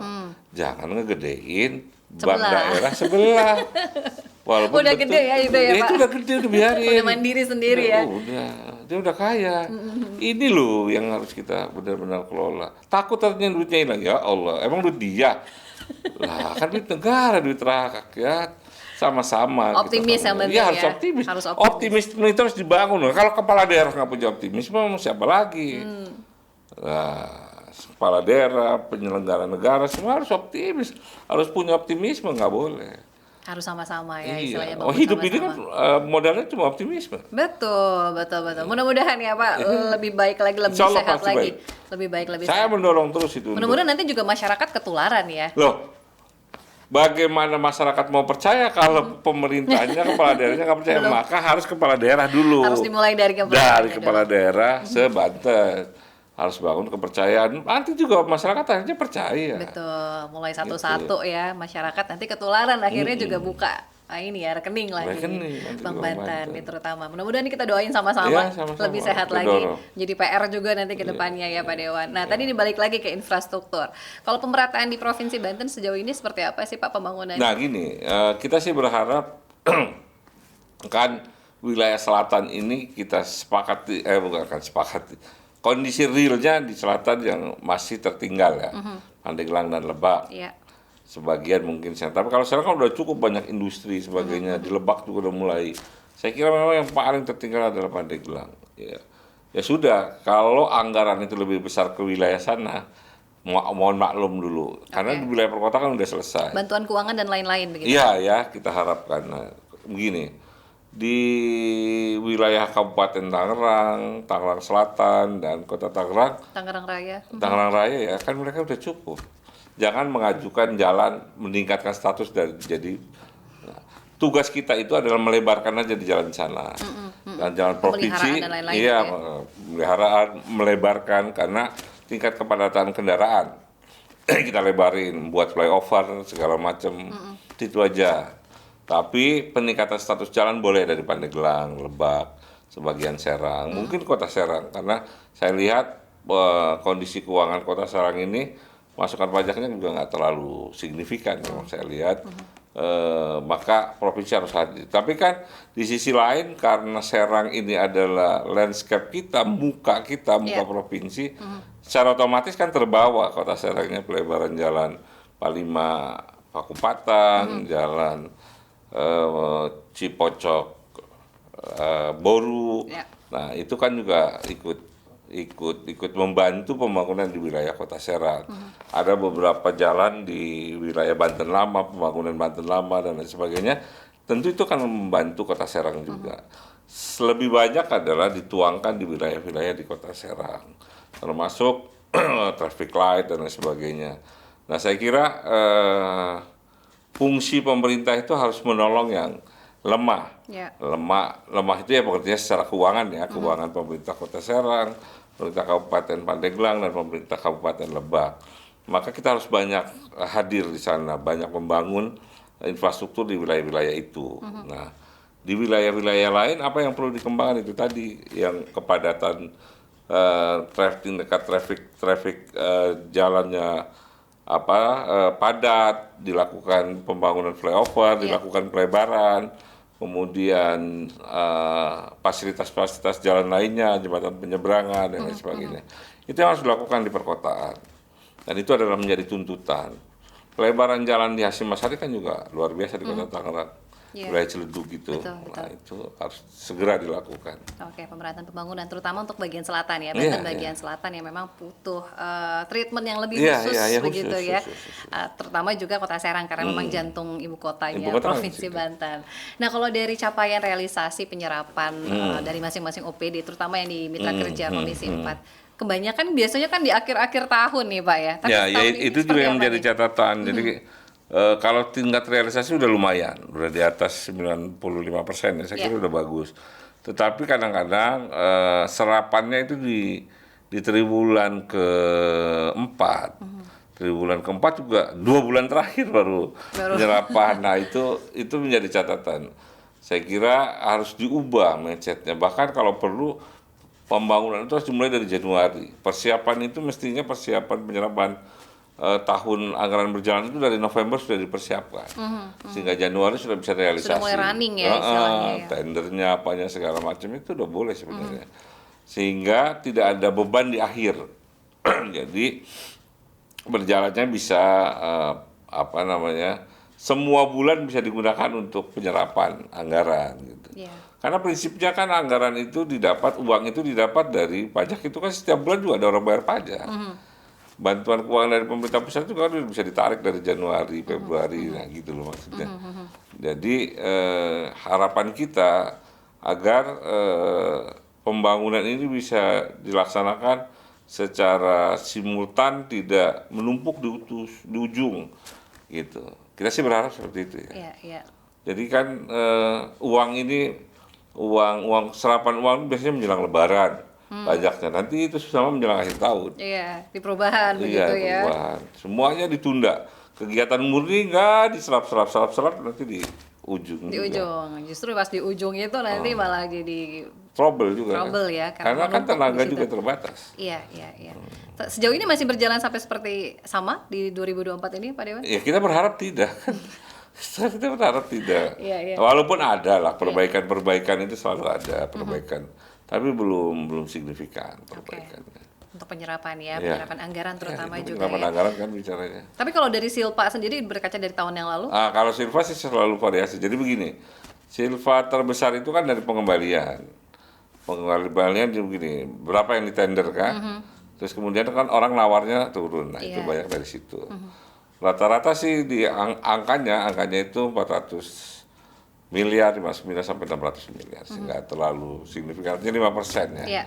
Speaker 2: Jangan ngegedein bank
Speaker 1: Sebelah.
Speaker 2: daerah sebelah. Walaupun
Speaker 1: Udah gede ya itu ya, Pak?
Speaker 2: Itu udah gede, udah biarin.
Speaker 1: Udah mandiri sendiri ya.
Speaker 2: Udah, dia udah kaya. Ini loh yang harus kita benar-benar kelola. Takut artinya duitnya hilang, ya Allah. Emang duit dia? Lah kan duit negara, duit rakyat. Sama-sama.
Speaker 1: Optimis
Speaker 2: kita
Speaker 1: yang penting
Speaker 2: ya. Harus
Speaker 1: ya.
Speaker 2: optimis.
Speaker 1: Harus optimis.
Speaker 2: Optimis itu harus dibangun. Kalau kepala daerah nggak punya optimisme, mau siapa lagi? Nah, kepala daerah, penyelenggara negara, semua harus optimis. Harus punya optimisme, nggak boleh.
Speaker 1: Harus sama-sama ya
Speaker 2: Iya.
Speaker 1: istilahnya.
Speaker 2: Oh,
Speaker 1: bangun
Speaker 2: hidup ini kan
Speaker 1: sama-sama.
Speaker 2: modalnya cuma optimisme.
Speaker 1: Betul. Mudah-mudahan ya Pak lebih baik lagi, lebih
Speaker 2: Insya Allah
Speaker 1: sehat
Speaker 2: pasti
Speaker 1: lagi.
Speaker 2: baik.
Speaker 1: Lebih baik, lebih
Speaker 2: Saya
Speaker 1: sehat.
Speaker 2: mendorong terus itu.
Speaker 1: Mudah-mudahan nanti juga masyarakat ketularan ya.
Speaker 2: Loh, bagaimana masyarakat mau percaya kalau pemerintahnya, kepala daerahnya nggak percaya? Maka harus kepala daerah dulu.
Speaker 1: Harus dimulai dari kepala
Speaker 2: Dari
Speaker 1: daerah
Speaker 2: kepala
Speaker 1: dulu.
Speaker 2: daerah se-Banten. Harus bangun kepercayaan. Nanti juga masyarakat akhirnya percaya.
Speaker 1: Betul, mulai satu-satu ya masyarakat nanti ketularan akhirnya juga buka ini ya rekening lagi
Speaker 2: Rekening, nanti
Speaker 1: Bank
Speaker 2: Bank
Speaker 1: Banten
Speaker 2: Banten.
Speaker 1: ini terutama. Mudah-mudahan ini kita doain sama-sama
Speaker 2: Iya, sama-sama.
Speaker 1: lebih sehat
Speaker 2: Kita
Speaker 1: lagi.
Speaker 2: dorong.
Speaker 1: Jadi PR juga nanti ke depannya ya Pak Dewan. Nah, tadi dibalik lagi ke infrastruktur. Kalau pemerataan di Provinsi Banten sejauh ini seperti apa sih Pak pembangunannya?
Speaker 2: Nah gini, kita sih berharap kan wilayah selatan ini kita sepakati, bukan sepakati, kondisi realnya di selatan yang masih tertinggal ya, Pandeglang dan Lebak.
Speaker 1: Iya.
Speaker 2: Sebagian mungkin tapi kalau sekarang kan udah cukup banyak industri sebagainya, di Lebak juga udah mulai. Saya kira memang yang paling tertinggal adalah Pandeglang. Ya sudah, kalau anggaran itu lebih besar ke wilayah sana, mohon maklum dulu, karena di wilayah perkotaan kan udah selesai.
Speaker 1: Bantuan keuangan dan lain-lain begitu.
Speaker 2: Iya ya, kita harapkan. Nah, begini, di wilayah Kabupaten Tangerang Selatan dan Kota Tangerang
Speaker 1: Tangerang Raya.
Speaker 2: Raya ya, kan mereka udah cukup. jangan mengajukan jalan meningkatkan status dari jadi. Nah, tugas kita itu adalah melebarkan aja di jalan sana. Dan jalan provinsi,
Speaker 1: Pemeliharaan dan lain-lain
Speaker 2: iya,
Speaker 1: gitu ya.
Speaker 2: pemeliharaan melebarkan karena tingkat kepadatan kendaraan kita lebarin, buat flyover segala macam, itu aja. Tapi peningkatan status jalan boleh dari Pandeglang, Lebak, sebagian Serang, mungkin Kota Serang, karena saya lihat kondisi keuangan Kota Serang ini masukan pajaknya juga nggak terlalu signifikan, yang saya lihat. Maka provinsi harus hadir. Tapi kan di sisi lain karena Serang ini adalah landscape kita, muka provinsi, secara otomatis kan terbawa Kota Serangnya pelebaran jalan Palima Pakupatan, jalan Cipocok Boru.
Speaker 1: Ya.
Speaker 2: Nah, itu kan juga ikut membantu pembangunan di wilayah Kota Serang. Ada beberapa jalan di wilayah Banten Lama, pembangunan Banten Lama dan lain sebagainya. Tentu itu akan membantu Kota Serang juga. Lebih banyak adalah dituangkan di wilayah-wilayah di Kota Serang, termasuk traffic light dan lain sebagainya. Nah, saya kira fungsi pemerintah itu harus menolong yang lemah.
Speaker 1: Ya.
Speaker 2: Lemah itu ya pengertiannya secara keuangan ya, keuangan pemerintah Kota Serang, pemerintah Kabupaten Pandeglang, dan pemerintah Kabupaten Lebak. Maka kita harus banyak hadir di sana, banyak membangun infrastruktur di wilayah-wilayah itu. Nah, di wilayah-wilayah lain apa yang perlu dikembangkan itu tadi, yang kepadatan traffic jalannya padat, dilakukan pembangunan flyover, dilakukan pelebaran, kemudian fasilitas-fasilitas jalan lainnya, jembatan penyeberangan dan lain sebagainya. Itu yang harus dilakukan di perkotaan. Dan itu adalah menjadi tuntutan. Pelebaran jalan di Hasyim Asyari kan juga luar biasa di Kota Tangerang. Wilayah Ciledug gitu.
Speaker 1: Betul.
Speaker 2: Nah, itu harus segera dilakukan.
Speaker 1: Oke, pemerataan pembangunan terutama untuk bagian selatan ya, Banten bagian selatan yang memang butuh treatment yang lebih khusus begitu ya. Terutama juga Kota Serang karena memang jantung ibu kotanya Provinsi Banten. Nah, kalau dari capaian realisasi penyerapan dari masing-masing OPD terutama yang di Mitra Kerja Komisi 4, kebanyakan biasanya kan di akhir-akhir tahun nih Pak ya. Tapi
Speaker 2: itu juga yang menjadi catatan. Jadi kalau tingkat realisasi udah lumayan, udah di atas 95% ya, saya kira udah bagus. Tetapi kadang-kadang serapannya itu di triwulan keempat. Triwulan keempat juga 2 bulan terakhir baru penyerapan. Nah, itu menjadi catatan. Saya kira harus diubah mindsetnya. Bahkan kalau perlu pembangunan itu harus dimulai dari Januari. Persiapan itu mestinya persiapan penyerapan tahun anggaran berjalan itu dari November sudah dipersiapkan, sehingga Januari sudah bisa realisasi.
Speaker 1: Sudah mulai running ya istilahnya.
Speaker 2: Tendernya apanya segala macam itu udah boleh sebenarnya, sehingga tidak ada beban di akhir. Jadi berjalannya bisa semua bulan bisa digunakan untuk penyerapan anggaran gitu. Karena prinsipnya kan anggaran itu uang itu didapat dari pajak, itu kan setiap bulan juga ada orang bayar pajak. Bantuan keuangan dari pemerintah pusat itu kan bisa ditarik dari Januari, Februari, nah gitu loh maksudnya. Jadi harapan kita agar pembangunan ini bisa dilaksanakan secara simultan, tidak menumpuk di ujung, gitu. Kita sih berharap seperti itu ya. Jadi kan serapan uang biasanya menjelang Lebaran. Pajaknya nanti itu sama menjelang akhir tahun.
Speaker 1: Iya, di perubahan begitu ya.
Speaker 2: Perubahan. Semuanya ditunda. Kegiatan murni nggak diserap nanti di ujung.
Speaker 1: Di ujung. Justru pas di ujung itu nanti malah jadi
Speaker 2: trouble juga.
Speaker 1: Trouble ya.
Speaker 2: Karena kan tenaga juga terbatas.
Speaker 1: Iya. Sejauh ini masih berjalan sampai seperti sama di 2024 ini Pak Dewan?
Speaker 2: Ya kita berharap tidak. Kita berharap tidak.
Speaker 1: Iya.
Speaker 2: Walaupun ada lah perbaikan itu selalu ada perbaikan. Tapi belum signifikan perbaikannya.
Speaker 1: Untuk penyerapan ya, penyerapan anggaran terutama juga
Speaker 2: penyerapan anggaran kan bicaranya.
Speaker 1: Tapi kalau dari Silpa sendiri berkaca dari tahun yang lalu?
Speaker 2: Kalau Silpa sih selalu variasi. Jadi begini, Silpa terbesar itu kan dari pengembalian. Pengembalian jadi begini, berapa yang ditenderkan, terus kemudian kan orang nawarnya turun. Nah itu banyak dari situ. Rata-rata sih di angkanya itu 400 miliar, 5 sampai 600 miliar, nggak terlalu signifikan, artinya 5% ya.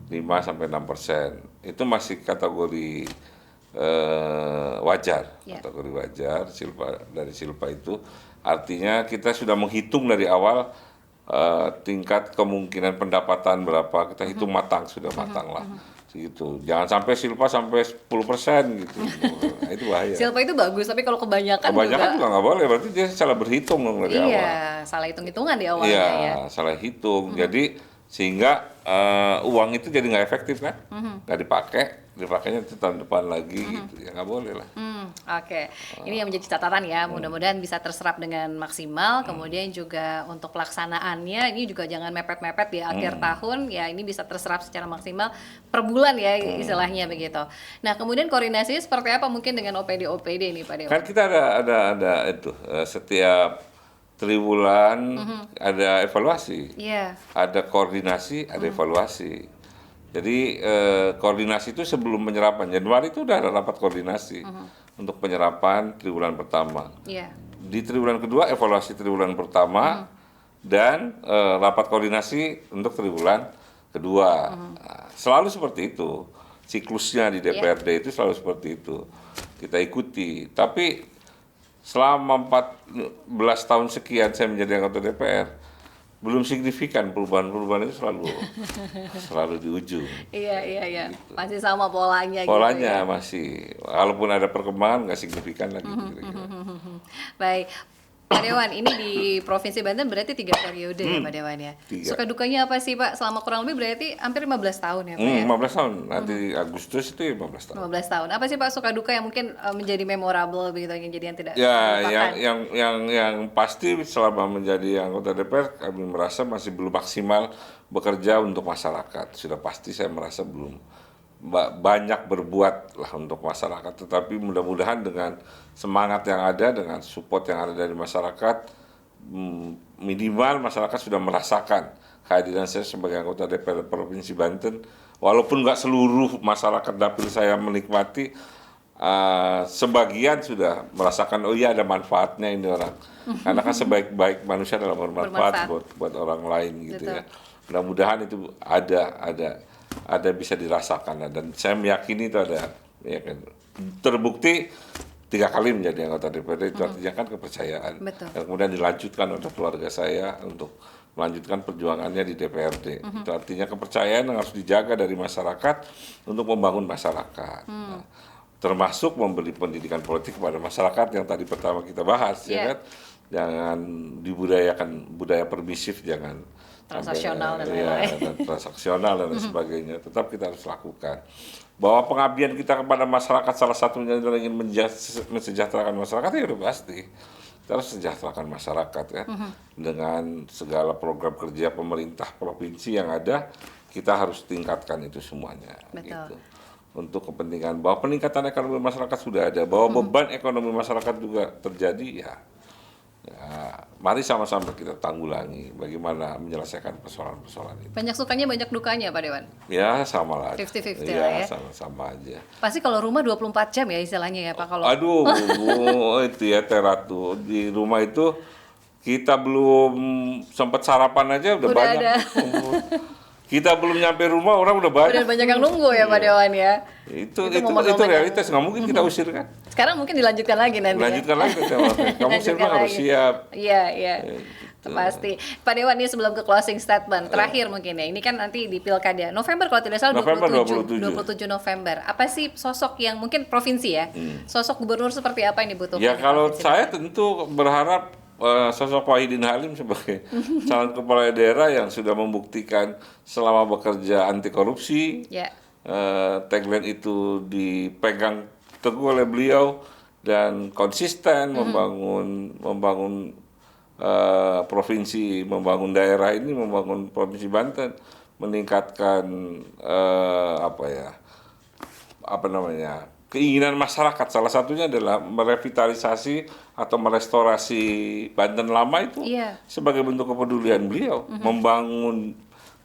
Speaker 2: 5 sampai 6%. Itu masih kategori wajar,
Speaker 1: Ya.
Speaker 2: kategori wajar. Dari Silpa itu artinya kita sudah menghitung dari awal tingkat kemungkinan pendapatan berapa, kita hitung matang, sudah matang lah. Gitu. Jangan sampai Silpa sampai 10% gitu. Nah, itu bahaya.
Speaker 1: Silpa itu bagus, tapi kalau kebanyakan
Speaker 2: Kebanyakan juga nggak boleh, berarti dia salah berhitung dong dari awal.
Speaker 1: iya, salah hitung-hitungan di awalnya
Speaker 2: Iya,
Speaker 1: ya.
Speaker 2: salah hitung. Jadi sehingga uang itu jadi nggak efektif kan, nggak dipakainya itu tahun depan lagi gitu. Ya nggak boleh lah.
Speaker 1: Oke, ini yang menjadi catatan ya. Mudah-mudahan bisa terserap dengan maksimal. Kemudian juga untuk pelaksanaannya ini juga jangan mepet-mepet di akhir tahun. Ya ini bisa terserap secara maksimal per bulan ya istilahnya begitu. Nah kemudian koordinasinya seperti apa mungkin dengan OPD ini Pak Dewa?
Speaker 2: Kan kita ada itu setiap triwulan ada evaluasi,
Speaker 1: Iya.
Speaker 2: ada koordinasi, ada evaluasi. Jadi koordinasi itu sebelum penyerapan Januari itu udah ada rapat koordinasi untuk penyerapan triwulan pertama.
Speaker 1: Iya.
Speaker 2: Di triwulan kedua evaluasi triwulan pertama dan rapat koordinasi untuk triwulan kedua. Nah, selalu seperti itu. Siklusnya di DPRD itu selalu seperti itu. Kita ikuti. Tapi selama 14 tahun sekian saya menjadi anggota DPR, belum signifikan perubahan-perubahan itu selalu di ujung.
Speaker 1: Iya. Masih sama polanya gitu
Speaker 2: Polanya
Speaker 1: ya.
Speaker 2: masih, walaupun ada perkembangan nggak signifikan lagi. Kira-kira.
Speaker 1: Baik. Pak Dewan, ini di Provinsi Banten berarti 3 periode ya Pak Dewan ya.
Speaker 2: 3.
Speaker 1: Suka dukanya apa sih Pak? Selama kurang lebih berarti hampir 15 tahun ya Pak ya?
Speaker 2: 15 tahun, nanti Agustus itu 15 tahun.
Speaker 1: 15 tahun. Apa sih Pak suka duka yang mungkin menjadi memorable begitu, yang jadi yang tidak
Speaker 2: Ya,
Speaker 1: terlupakan?
Speaker 2: yang pasti selama menjadi anggota DPR kami merasa masih belum maksimal bekerja untuk masyarakat. Sudah pasti saya merasa belum banyak berbuat lah untuk masyarakat. Tetapi mudah-mudahan dengan semangat yang ada, dengan support yang ada dari masyarakat, minimal masyarakat sudah merasakan kehadiran saya sebagai anggota DPR Provinsi Banten. Walaupun nggak seluruh masyarakat dapil saya menikmati, sebagian sudah merasakan oh iya ada manfaatnya ini orang, karena kan sebaik-baik manusia adalah bermanfaat buat orang lain gitu.
Speaker 1: Betul.
Speaker 2: Ya. Mudah-mudahan itu ada bisa dirasakan, dan saya meyakini itu ada, ya kan, terbukti 3 kali menjadi anggota DPRD itu artinya kan kepercayaan.
Speaker 1: Betul.
Speaker 2: Dan kemudian dilanjutkan oleh keluarga saya untuk melanjutkan perjuangannya di DPRD. Itu artinya kepercayaan yang harus dijaga dari masyarakat untuk membangun masyarakat. Nah, termasuk memberi pendidikan politik kepada masyarakat yang tadi pertama kita bahas, ya kan. Jangan dibudayakan budaya permisif, jangan
Speaker 1: Transaksional dan
Speaker 2: lain-lain. Transaksional dan sebagainya. Tetap kita harus lakukan. Bahwa pengabdian kita kepada masyarakat salah satunya adalah ingin mensejahterakan masyarakat, ya udah pasti. Kita harus sejahterakan masyarakat ya. Dengan segala program kerja pemerintah provinsi yang ada, kita harus tingkatkan itu semuanya.
Speaker 1: Betul.
Speaker 2: Gitu. Untuk kepentingan bahwa peningkatan ekonomi masyarakat sudah ada, bahwa beban ekonomi masyarakat juga terjadi ya. Mari sama-sama kita tanggulangi bagaimana menyelesaikan persoalan-persoalan itu.
Speaker 1: Banyak sukanya, banyak dukanya Pak Dewan.
Speaker 2: Ya sama lah.
Speaker 1: 50-50 lah ya.
Speaker 2: Sama-sama aja.
Speaker 1: Pasti kalau rumah 24 jam ya istilahnya ya Pak kalau.
Speaker 2: Aduh, itu ya Teratu. Di rumah itu kita belum sempat sarapan aja udah banyak.
Speaker 1: Ada.
Speaker 2: Kita belum nyampe rumah orang udah banyak.
Speaker 1: Udah banyak yang nunggu ya Pak Dewan ya.
Speaker 2: Itu
Speaker 1: momen-momen
Speaker 2: realitas, nggak mungkin kita usir kan.
Speaker 1: Sekarang mungkin dilanjutkan lagi nanti.
Speaker 2: Lanjutkan lagi kamu
Speaker 1: Dilanjutkan
Speaker 2: siapa harus
Speaker 1: lagi.
Speaker 2: siap.
Speaker 1: Iya. Pasti. Pak Dewan, ini sebelum ke closing statement terakhir mungkin ya. Ini kan nanti di Pilkada November kalau tidak salah,
Speaker 2: November
Speaker 1: 27 November. Apa sih sosok yang mungkin provinsi ya? Sosok gubernur seperti apa yang dibutuhkan?
Speaker 2: Ya
Speaker 1: di
Speaker 2: kalau
Speaker 1: provinsi?
Speaker 2: saya tentu berharap sosok Wahidin Halim sebagai calon kepala daerah yang sudah membuktikan selama bekerja anti korupsi.
Speaker 1: Ya.
Speaker 2: Tagline itu dipegang teguh oleh beliau dan konsisten membangun provinsi, membangun daerah ini, membangun provinsi Banten, meningkatkan keinginan masyarakat. Salah satunya adalah merevitalisasi atau merestorasi Banten lama itu sebagai bentuk kepedulian beliau, membangun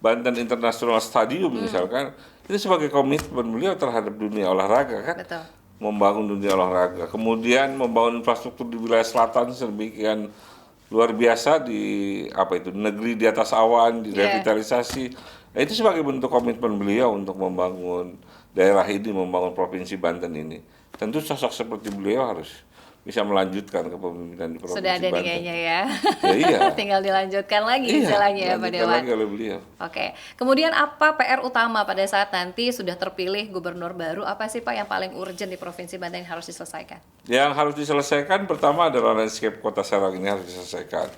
Speaker 2: Banten International Stadium misalkan, itu sebagai komitmen beliau terhadap dunia olahraga kan.
Speaker 1: Betul.
Speaker 2: Membangun dunia olahraga, kemudian membangun infrastruktur di wilayah selatan sedemikian luar biasa di negeri di atas awan, direvitalisasi. Nah, itu sebagai bentuk komitmen beliau untuk membangun daerah ini, membangun Provinsi Banten ini, tentu sosok seperti beliau harus bisa melanjutkan kepemimpinan di Provinsi
Speaker 1: Sudah ada nih
Speaker 2: Banten.
Speaker 1: kayaknya ya.
Speaker 2: Ya iya.
Speaker 1: Tinggal dilanjutkan lagi istilahnya ya Pak
Speaker 2: dilanjutkan
Speaker 1: Dewan.
Speaker 2: lagi oleh beliau.
Speaker 1: Oke, kemudian apa PR utama pada saat nanti sudah terpilih gubernur baru? Apa sih Pak yang paling urgent di Provinsi Banten yang harus diselesaikan?
Speaker 2: Yang harus diselesaikan pertama adalah landscape Kota Serang ini harus diselesaikan.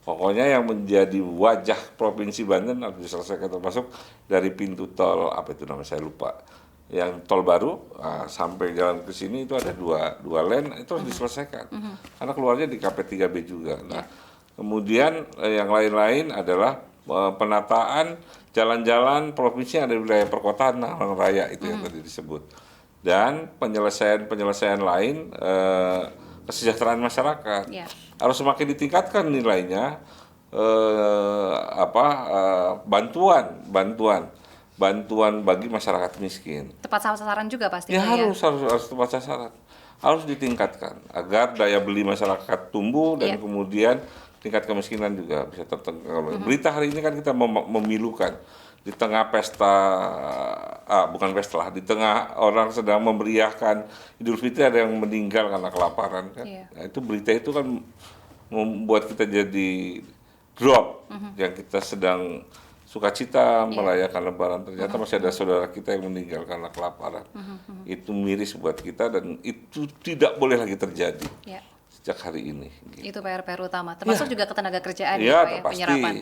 Speaker 2: Pokoknya yang menjadi wajah Provinsi Banten harus diselesaikan, termasuk dari pintu tol, apa itu namanya saya lupa. Yang tol baru sampai jalan ke sini itu ada dua lane, itu harus diselesaikan. Karena keluarnya di KP3B juga. Nah, kemudian yang lain-lain adalah penataan jalan-jalan provinsi yang ada di wilayah perkotaan, Halang Raya itu yang tadi disebut. Dan penyelesaian lain kesejahteraan masyarakat harus semakin ditingkatkan nilainya, bantuan bagi masyarakat miskin.
Speaker 1: Tepat sasaran juga pastinya
Speaker 2: Ya harus tepat sasaran, harus ditingkatkan agar daya beli masyarakat tumbuh dan kemudian tingkat kemiskinan juga bisa tertekan. Berita hari ini kan kita memilukan di tengah pesta, bukan pesta lah, di tengah orang sedang memeriahkan Idul Fitri ada yang meninggal karena kelaparan kan. Nah, itu berita itu kan membuat kita jadi drop yang kita sedang sukacita merayakan Lebaran, ternyata masih ada saudara kita yang meninggal karena kelaparan. Itu miris buat kita dan itu tidak boleh lagi terjadi sejak hari ini.
Speaker 1: Itu PR utama, termasuk juga ketenaga kerjaan
Speaker 2: ya,
Speaker 1: Pak,
Speaker 2: pasti.
Speaker 1: penyerapan.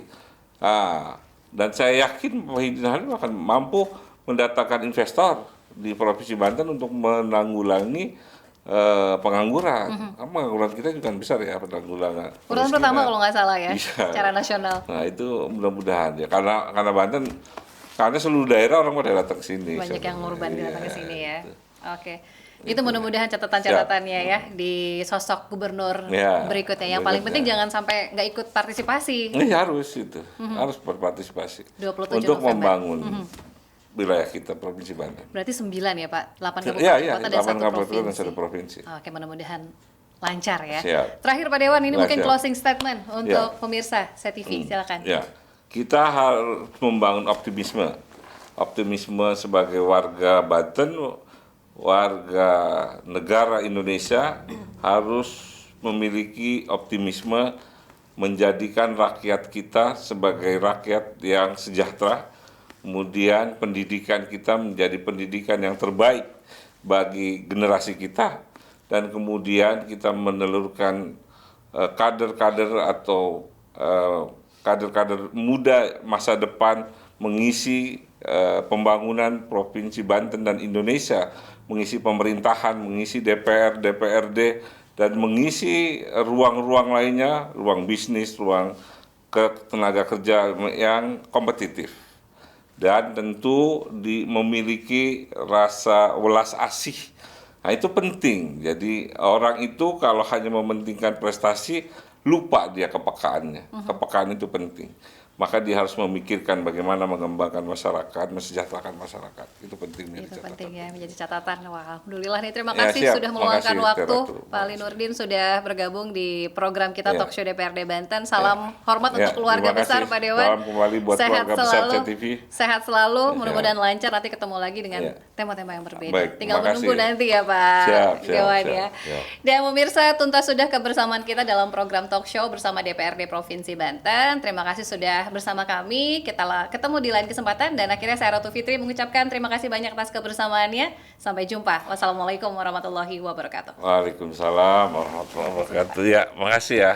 Speaker 2: Dan saya yakin Pak Hidin Halim akan mampu mendatangkan investor di Provinsi Banten untuk menanggulangi pengangguran. Pengangguran kita juga besar ya, penanggulangan.
Speaker 1: Urutan pertama kalau nggak salah ya,
Speaker 2: Bisa.
Speaker 1: secara nasional.
Speaker 2: Nah itu mudah-mudahan ya, karena Banten, karena seluruh daerah orang pada datang ke sini.
Speaker 1: Banyak yang ngurban datang ke sini ya.
Speaker 2: Itu.
Speaker 1: Oke. Itu mudah-mudahan catatan-catatannya ya di sosok gubernur berikutnya. Yang paling penting jangan sampai nggak ikut partisipasi.
Speaker 2: Ini harus itu, harus berpartisipasi
Speaker 1: 27
Speaker 2: untuk
Speaker 1: November.
Speaker 2: membangun wilayah kita Provinsi Banten.
Speaker 1: Berarti 9 ya Pak, 8
Speaker 2: Iya,
Speaker 1: kabupaten kota dan
Speaker 2: 8
Speaker 1: 1
Speaker 2: kabupaten dan
Speaker 1: provinsi.
Speaker 2: 1 provinsi.
Speaker 1: Oke, mudah-mudahan lancar ya.
Speaker 2: Siap.
Speaker 1: Terakhir Pak Dewan, ini mungkin
Speaker 2: Siap.
Speaker 1: closing statement untuk pemirsa CTV, silakan.
Speaker 2: Ya, kita harus membangun optimisme sebagai warga Banten, warga negara Indonesia harus memiliki optimisme menjadikan rakyat kita sebagai rakyat yang sejahtera. Kemudian pendidikan kita menjadi pendidikan yang terbaik bagi generasi kita. Dan kemudian kita menelurkan kader-kader atau kader-kader muda masa depan mengisi pembangunan Provinsi Banten dan Indonesia, mengisi pemerintahan, mengisi DPR, DPRD, dan mengisi ruang-ruang lainnya, ruang bisnis, ruang tenaga kerja yang kompetitif. Dan tentu memiliki rasa welas asih. Nah itu penting. Jadi orang itu kalau hanya mementingkan prestasi, lupa dia kepekaannya. Kepekaan itu penting. Maka dia harus memikirkan bagaimana mengembangkan masyarakat, mesejahterakan masyarakat. Itu penting menjadi
Speaker 1: Itu
Speaker 2: catatan.
Speaker 1: penting ya, menjadi catatan. Wah, alhamdulillah nih, terima
Speaker 2: Ya,
Speaker 1: kasih
Speaker 2: siap.
Speaker 1: sudah meluangkan
Speaker 2: Makasih,
Speaker 1: waktu.
Speaker 2: Ratu.
Speaker 1: Pak Ali Nurdin sudah bergabung di program kita
Speaker 2: Ya.
Speaker 1: Talkshow DPRD Banten. Salam hormat
Speaker 2: Ya,
Speaker 1: untuk keluarga
Speaker 2: terima
Speaker 1: besar
Speaker 2: kasih.
Speaker 1: Pak Dewan.
Speaker 2: Salam kembali buat keluarga besar CTV.
Speaker 1: Sehat selalu, mudah-mudahan lancar. Nanti ketemu lagi dengan
Speaker 2: Ya.
Speaker 1: tema-tema yang berbeda.
Speaker 2: Baik,
Speaker 1: Tinggal
Speaker 2: terima
Speaker 1: menunggu
Speaker 2: kasih.
Speaker 1: nanti ya Pak
Speaker 2: Siap,
Speaker 1: Dewan
Speaker 2: siap,
Speaker 1: ya.
Speaker 2: siap.
Speaker 1: Dan pemirsa, tuntas sudah kebersamaan kita dalam program Talkshow bersama DPRD Provinsi Banten. Terima kasih sudah bersama kami. Kita ketemu di lain kesempatan, dan akhirnya saya Ratu Fitri mengucapkan terima kasih banyak atas kebersamaannya. Sampai jumpa. Wassalamualaikum warahmatullahi wabarakatuh.
Speaker 2: Waalaikumsalam warahmatullahi wabarakatuh. Ya, makasih ya.